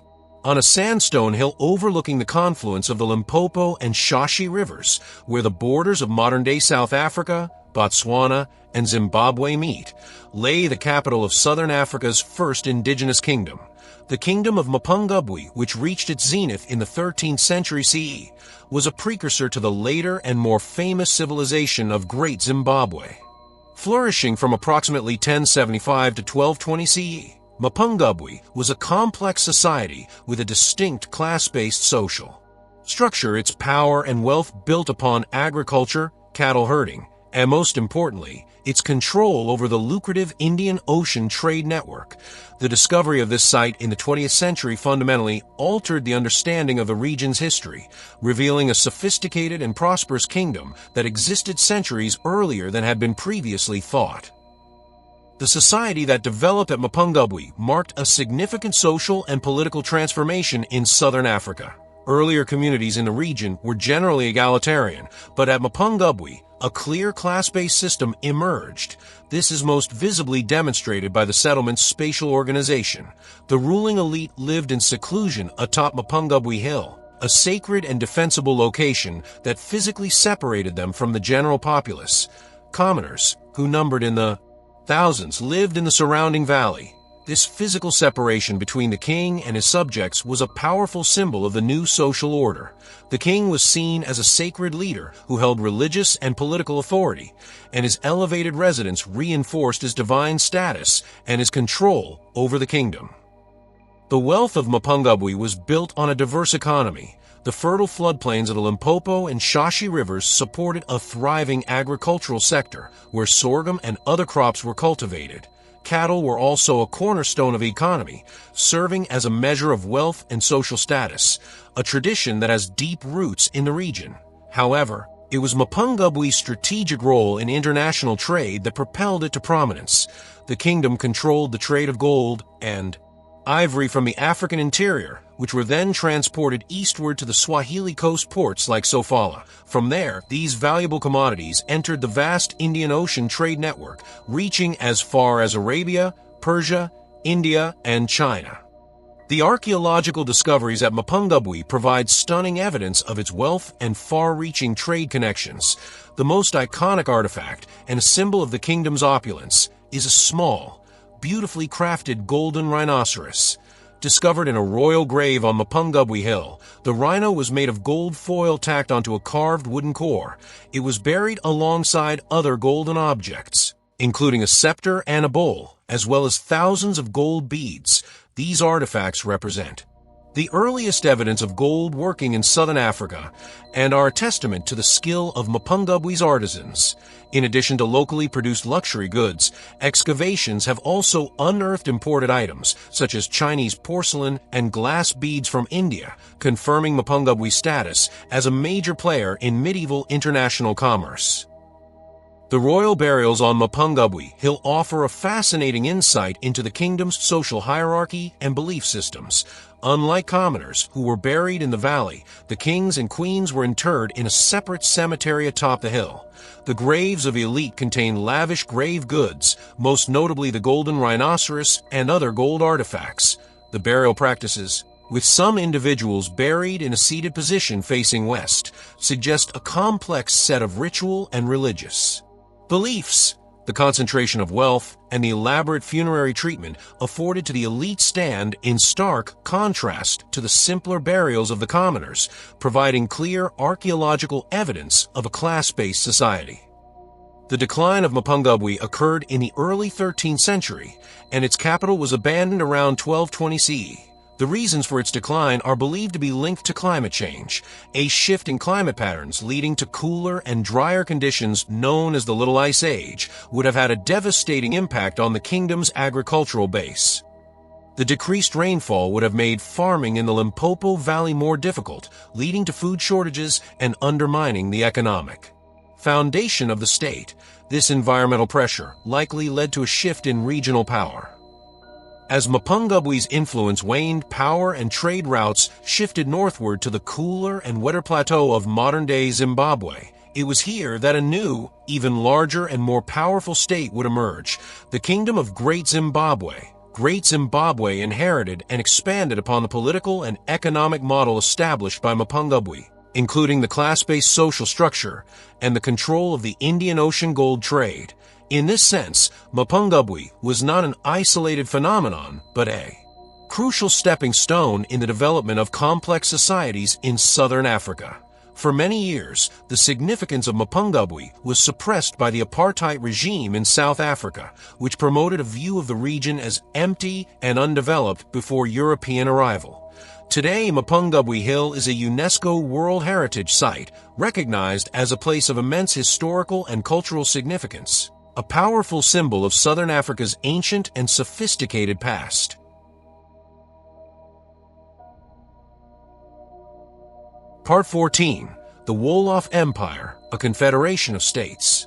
On a sandstone hill overlooking the confluence of the Limpopo and Shashi rivers, where the borders of modern-day South Africa, Botswana, and Zimbabwe meet, lay the capital of Southern Africa's first indigenous kingdom. The Kingdom of Mapungubwe, which reached its zenith in the 13th century CE, was a precursor to the later and more famous civilization of Great Zimbabwe. Flourishing from approximately 1075 to 1220 CE, Mapungubwe was a complex society with a distinct class-based social structure. Its power and wealth built upon agriculture, cattle herding, and most importantly, its control over the lucrative Indian Ocean trade network. The discovery of this site in the 20th century fundamentally altered the understanding of the region's history, revealing a sophisticated and prosperous kingdom that existed centuries earlier than had been previously thought. The society that developed at Mapungubwe marked a significant social and political transformation in southern Africa. Earlier communities in the region were generally egalitarian, but at Mapungubwe, a clear class-based system emerged. This is most visibly demonstrated by the settlement's spatial organization. The ruling elite lived in seclusion atop Mapungubwe Hill, a sacred and defensible location that physically separated them from the general populace. Commoners, who numbered in the thousands, lived in the surrounding valley. This physical separation between the king and his subjects was a powerful symbol of the new social order. The king was seen as a sacred leader who held religious and political authority, and his elevated residence reinforced his divine status and his control over the kingdom. The wealth of Mapungubwe was built on a diverse economy. The fertile floodplains of the Limpopo and Shashi rivers supported a thriving agricultural sector where sorghum and other crops were cultivated. Cattle were also a cornerstone of the economy, serving as a measure of wealth and social status, a tradition that has deep roots in the region. However, it was Mapungubwe's strategic role in international trade that propelled it to prominence. The kingdom controlled the trade of gold and ivory from the African interior, which were then transported eastward to the Swahili coast ports like Sofala. From there, these valuable commodities entered the vast Indian Ocean trade network, reaching as far as Arabia, Persia, India, and China. The archaeological discoveries at Mapungubwe provide stunning evidence of its wealth and far-reaching trade connections. The most iconic artifact, and a symbol of the kingdom's opulence, is a small, beautifully crafted golden rhinoceros. Discovered in a royal grave on Mapungubwe Hill, the rhino was made of gold foil tacked onto a carved wooden core. It was buried alongside other golden objects, including a scepter and a bowl, as well as thousands of gold beads. These artifacts represent the earliest evidence of gold working in southern Africa and are a testament to the skill of Mapungubwe's artisans. In addition to locally produced luxury goods, excavations have also unearthed imported items, such as Chinese porcelain and glass beads from India, confirming Mapungubwe's status as a major player in medieval international commerce. The royal burials on Mapungubwe Hill offer a fascinating insight into the kingdom's social hierarchy and belief systems. Unlike commoners, who were buried in the valley, the kings and queens were interred in a separate cemetery atop the hill. The graves of the elite contain lavish grave goods, most notably the golden rhinoceros and other gold artifacts. The burial practices with some individuals buried in a seated position facing west, suggest a complex set of ritual and religious beliefs. The concentration of wealth and the elaborate funerary treatment afforded to the elite stand in stark contrast to the simpler burials of the commoners, providing clear archaeological evidence of a class-based society. The decline of Mapungubwe occurred in the early 13th century, and its capital was abandoned around 1220 CE. The reasons for its decline are believed to be linked to climate change, a shift in climate patterns leading to cooler and drier conditions known as the Little Ice Age would have had a devastating impact on the kingdom's agricultural base. The decreased rainfall would have made farming in the Limpopo Valley more difficult, leading to food shortages and undermining the economic foundation of the state. This environmental pressure likely led to a shift in regional power. As Mapungubwe's influence waned, power and trade routes shifted northward to the cooler and wetter plateau of modern-day Zimbabwe. It was here that a new, even larger and more powerful state would emerge, the Kingdom of Great Zimbabwe. Great Zimbabwe inherited and expanded upon the political and economic model established by Mapungubwe, including the class-based social structure and the control of the Indian Ocean gold trade. In this sense, Mapungubwe was not an isolated phenomenon, but a crucial stepping stone in the development of complex societies in southern Africa. For many years, the significance of Mapungubwe was suppressed by the apartheid regime in South Africa, which promoted a view of the region as empty and undeveloped before European arrival. Today, Mapungubwe Hill is a UNESCO World Heritage Site, recognized as a place of immense historical and cultural significance, a powerful symbol of Southern Africa's ancient and sophisticated past. Part 14. The Wolof Empire, a confederation of states.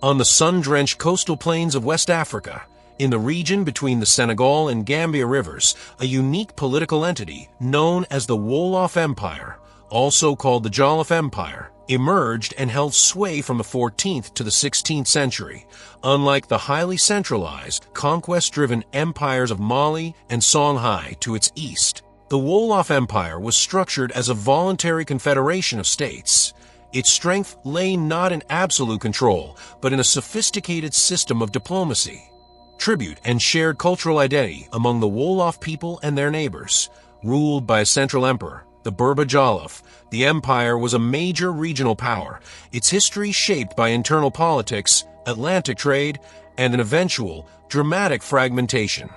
On the sun-drenched coastal plains of West Africa, in the region between the Senegal and Gambia rivers, a unique political entity known as the Wolof Empire, also called the Jollof Empire, emerged and held sway from the 14th to the 16th century. Unlike the highly centralized, conquest-driven empires of Mali and Songhai to its east, the Wolof Empire was structured as a voluntary confederation of states. Its strength lay not in absolute control, but in a sophisticated system of diplomacy, tribute, and shared cultural identity among the Wolof people and their neighbors. Ruled by a central emperor, the Berba Jollof, the empire was a major regional power, its history shaped by internal politics, Atlantic trade, and an eventual, dramatic fragmentation.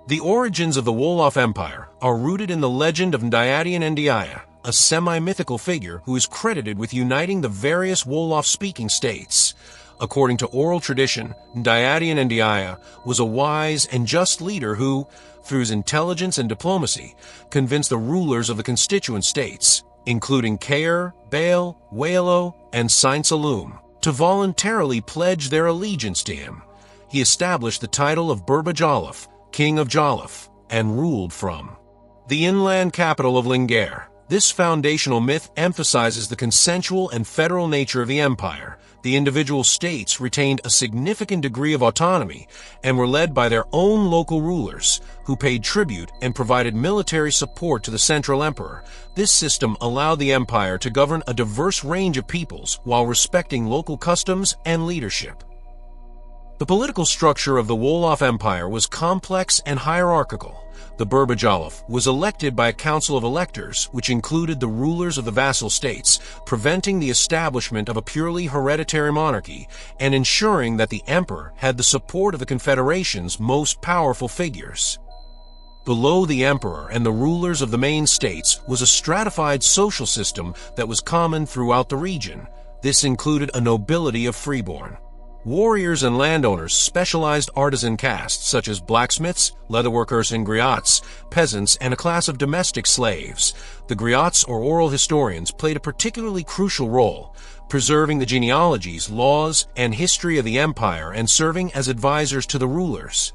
The origins of the Wolof Empire are rooted in the legend of Ndiadian Ndiaye, a semi-mythical figure who is credited with uniting the various Wolof-speaking states. According to oral tradition, Ndiadian Ndiaye was a wise and just leader who, through his intelligence and diplomacy, convinced the rulers of the constituent states, including Caire, Baal, Walo, and Saint Saloum, to voluntarily pledge their allegiance to him. He established the title of Berba Jollof, King of Jollof, and ruled from the inland capital of Lingere. This foundational myth emphasizes the consensual and federal nature of the empire. The individual states retained a significant degree of autonomy and were led by their own local rulers, who paid tribute and provided military support to the central emperor. This system allowed the empire to govern a diverse range of peoples while respecting local customs and leadership. The political structure of the Wolof Empire was complex and hierarchical. The Berba Jollof was elected by a council of electors, which included the rulers of the vassal states, preventing the establishment of a purely hereditary monarchy and ensuring that the emperor had the support of the confederation's most powerful figures. Below the emperor and the rulers of the main states was a stratified social system that was common throughout the region. This included a nobility of freeborn warriors and landowners, specialized artisan castes such as blacksmiths, leatherworkers, and griots, peasants, and a class of domestic slaves. The griots, or oral historians, played a particularly crucial role, preserving the genealogies, laws, and history of the empire and serving as advisors to the rulers.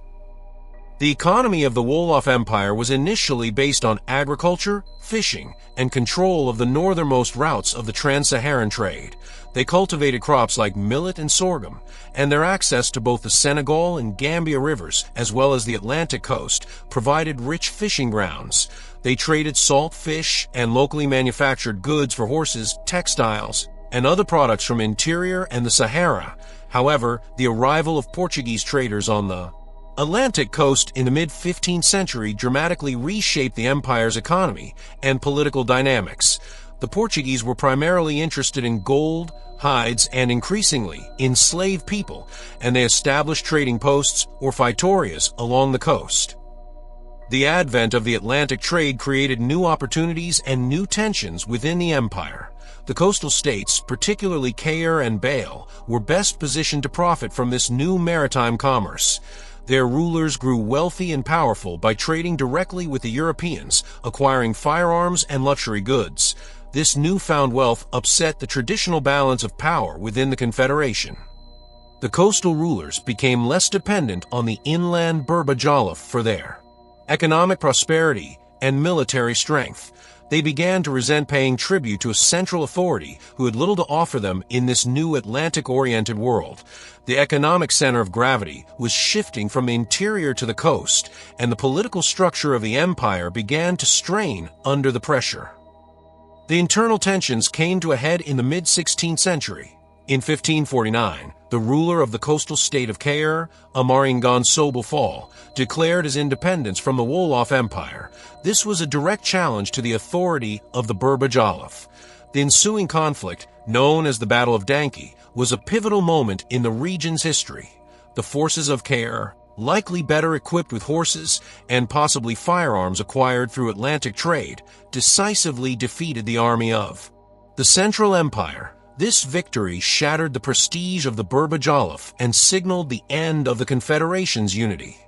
The economy of the Wolof Empire was initially based on agriculture, fishing, and control of the northernmost routes of the trans-Saharan trade. They cultivated crops like millet and sorghum, and their access to both the Senegal and Gambia rivers, as well as the Atlantic coast, provided rich fishing grounds. They traded salt fish and locally manufactured goods for horses, textiles, and other products from interior and the Sahara. However, the arrival of Portuguese traders on the Atlantic coast in the mid-15th century dramatically reshaped the empire's economy and political dynamics. The Portuguese were primarily interested in gold, hides, and increasingly enslaved people, and they established trading posts or feitorias along the coast. The advent of the Atlantic trade created new opportunities and new tensions within the empire. The coastal states, particularly Caire and Bale, were best positioned to profit from this new maritime commerce. Their rulers grew wealthy and powerful by trading directly with the Europeans, acquiring firearms and luxury goods. This newfound wealth upset the traditional balance of power within the confederation. The coastal rulers became less dependent on the inland Berba Jollof for their economic prosperity and military strength. They began to resent paying tribute to a central authority who had little to offer them in this new Atlantic-oriented world. The economic center of gravity was shifting from the interior to the coast, and the political structure of the empire began to strain under the pressure. The internal tensions came to a head in the mid-16th century. In 1549, the ruler of the coastal state of Caire, Amaringan Sobofal, declared his independence from the Wolof Empire. This was a direct challenge to the authority of the Berba Jollof. The ensuing conflict, known as the Battle of Danki, was a pivotal moment in the region's history. The forces of Caire, likely better equipped with horses and possibly firearms acquired through Atlantic trade, decisively defeated the army of the Central Empire. This victory shattered the prestige of the Berba Jollof and signaled the end of the Confederation's unity.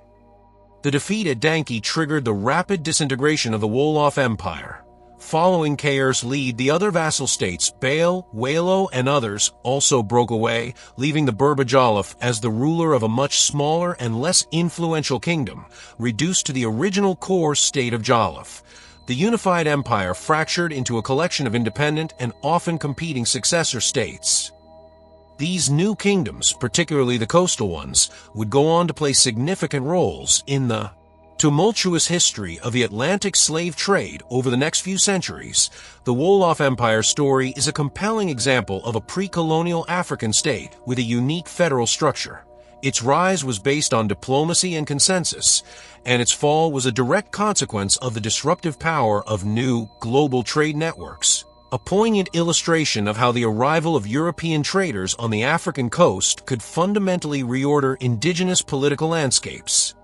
The defeat at Danki triggered the rapid disintegration of the Wolof Empire. Following Caire's lead, the other vassal states, Bale, Walo, and others, also broke away, leaving the Berba Jollof as the ruler of a much smaller and less influential kingdom, reduced to the original core state of Jollof. The unified empire fractured into a collection of independent and often competing successor states. These new kingdoms, particularly the coastal ones, would go on to play significant roles in the tumultuous history of the Atlantic slave trade over the next few centuries. The Wolof Empire story is a compelling example of a pre-colonial African state with a unique federal structure. Its rise was based on diplomacy and consensus, and its fall was a direct consequence of the disruptive power of new global trade networks. A poignant illustration of how the arrival of European traders on the African coast could fundamentally reorder indigenous political landscapes.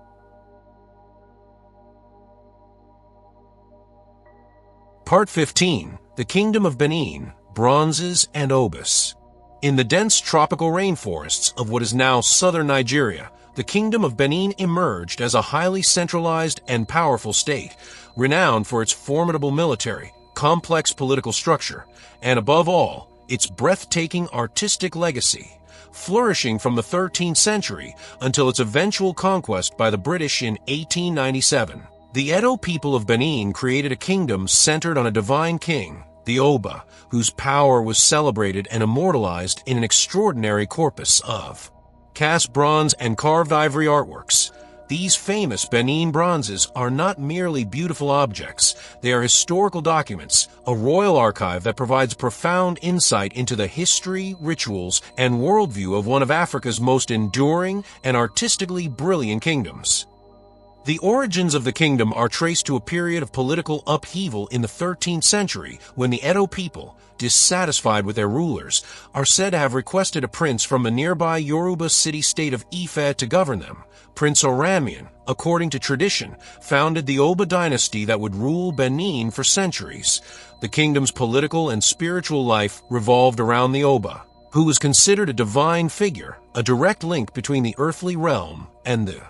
Part 15. The Kingdom of Benin, Bronzes and Obus. In the dense tropical rainforests of what is now southern Nigeria, the Kingdom of Benin emerged as a highly centralized and powerful state, renowned for its formidable military, complex political structure, and above all, its breathtaking artistic legacy, flourishing from the 13th century until its eventual conquest by the British in 1897. The Edo people of Benin created a kingdom centered on a divine king, the Oba, whose power was celebrated and immortalized in an extraordinary corpus of cast bronze and carved ivory artworks. These famous Benin bronzes are not merely beautiful objects, they are historical documents, a royal archive that provides profound insight into the history, rituals, and worldview of one of Africa's most enduring and artistically brilliant kingdoms. The origins of the kingdom are traced to a period of political upheaval in the 13th century when the Edo people, dissatisfied with their rulers, are said to have requested a prince from the nearby Yoruba city-state of Ife to govern them. Prince Oramian, according to tradition, founded the Oba dynasty that would rule Benin for centuries. The kingdom's political and spiritual life revolved around the Oba, who was considered a divine figure, a direct link between the earthly realm and the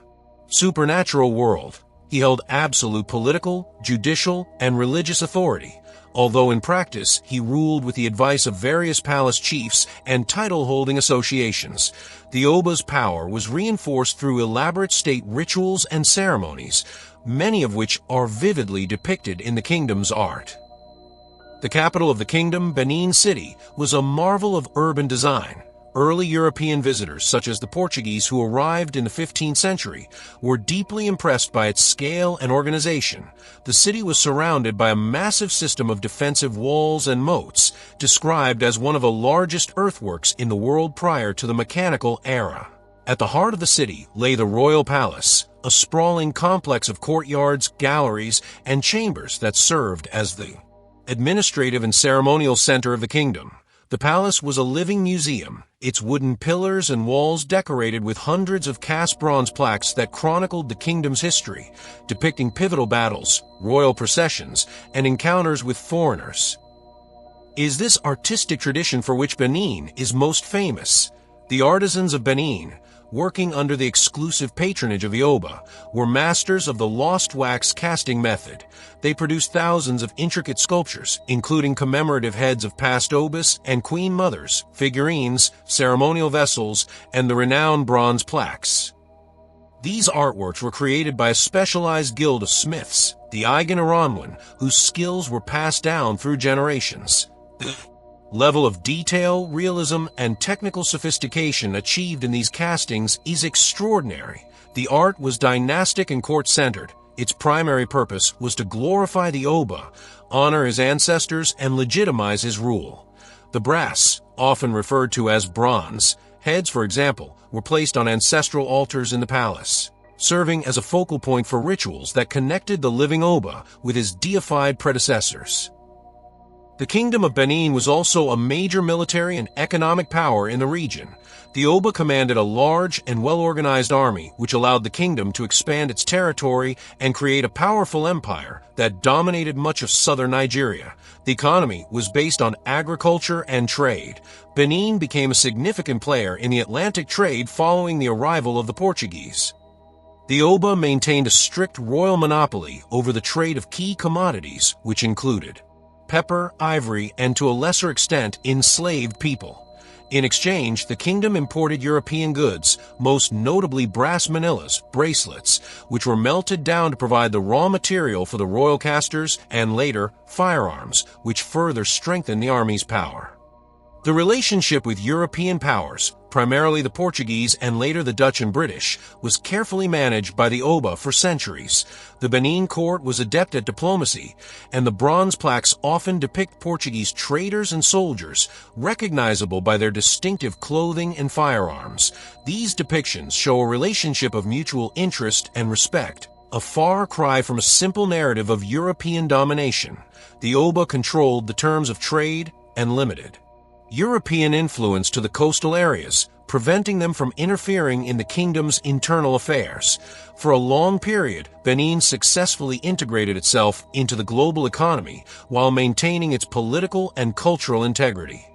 supernatural world. He held absolute political, judicial, and religious authority, although in practice he ruled with the advice of various palace chiefs and title-holding associations. The Oba's power was reinforced through elaborate state rituals and ceremonies, many of which are vividly depicted in the kingdom's art. The capital of the kingdom, Benin City, was a marvel of urban design. Early European visitors, such as the Portuguese who arrived in the 15th century, were deeply impressed by its scale and organization. The city was surrounded by a massive system of defensive walls and moats, described as one of the largest earthworks in the world prior to the mechanical era. At the heart of the city lay the royal palace, a sprawling complex of courtyards, galleries, and chambers that served as the administrative and ceremonial center of the kingdom. The palace was a living museum, its wooden pillars and walls decorated with hundreds of cast bronze plaques that chronicled the kingdom's history, depicting pivotal battles, royal processions, and encounters with foreigners. It is this artistic tradition for which Benin is most famous. The artisans of Benin, working under the exclusive patronage of the Oba, were masters of the lost wax casting method. They produced thousands of intricate sculptures, including commemorative heads of past Obas and queen mothers, figurines, ceremonial vessels, and the renowned bronze plaques. These artworks were created by a specialized guild of smiths, the Eigen Aranwan, whose skills were passed down through generations. The level of detail, realism, and technical sophistication achieved in these castings is extraordinary. The art was dynastic and court-centered. Its primary purpose was to glorify the Oba, honor his ancestors, and legitimize his rule. The brass, often referred to as bronze, heads, for example, were placed on ancestral altars in the palace, serving as a focal point for rituals that connected the living Oba with his deified predecessors. The Kingdom of Benin was also a major military and economic power in the region. The Oba commanded a large and well-organized army, which allowed the kingdom to expand its territory and create a powerful empire that dominated much of southern Nigeria. The economy was based on agriculture and trade. Benin became a significant player in the Atlantic trade following the arrival of the Portuguese. The Oba maintained a strict royal monopoly over the trade of key commodities, which included pepper, ivory, and to a lesser extent, enslaved people. In exchange, the kingdom imported European goods, most notably brass manillas, bracelets, which were melted down to provide the raw material for the royal casters, and later, firearms, which further strengthened the army's power. The relationship with European powers, primarily the Portuguese and later the Dutch and British, was carefully managed by the Oba for centuries. The Benin court was adept at diplomacy, and the bronze plaques often depict Portuguese traders and soldiers, recognizable by their distinctive clothing and firearms. These depictions show a relationship of mutual interest and respect, a far cry from a simple narrative of European domination. The Oba controlled the terms of trade and limited European influence to the coastal areas, preventing them from interfering in the kingdom's internal affairs. For a long period, Benin successfully integrated itself into the global economy while maintaining its political and cultural integrity.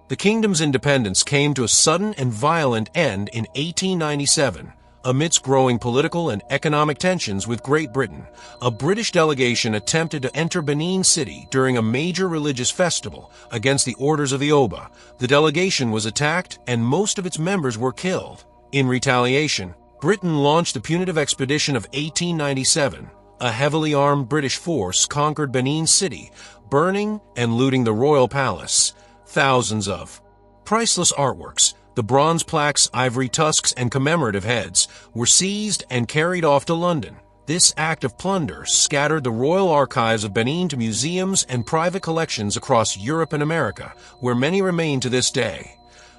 The kingdom's independence came to a sudden and violent end in 1897. Amidst growing political and economic tensions with Great Britain, a British delegation attempted to enter Benin City during a major religious festival against the orders of the Oba. The delegation was attacked and most of its members were killed. In retaliation, Britain launched the punitive expedition of 1897. A heavily armed British force conquered Benin City, burning and looting the royal palace. Thousands of priceless artworks, the bronze plaques, ivory tusks, and commemorative heads, were seized and carried off to London. This act of plunder scattered the royal archives of Benin to museums and private collections across Europe and America, where many remain to this day.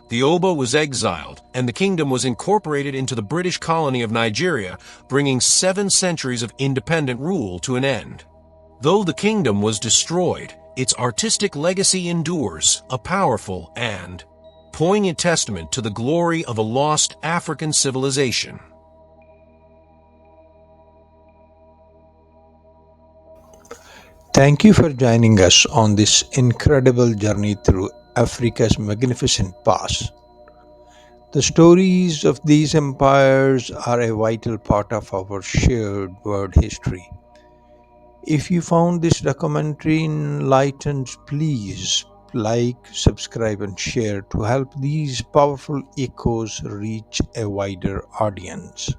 The Oba was exiled, and the kingdom was incorporated into the British colony of Nigeria, bringing 7 centuries of independent rule to an end. Though the kingdom was destroyed, its artistic legacy endures, a powerful and poignant testament to the glory of a lost African civilization. Thank you for joining us on this incredible journey through Africa's magnificent past. The stories of these empires are a vital part of our shared world history. If you found this documentary enlightened, please like, subscribe, and share to help these powerful echoes reach a wider audience.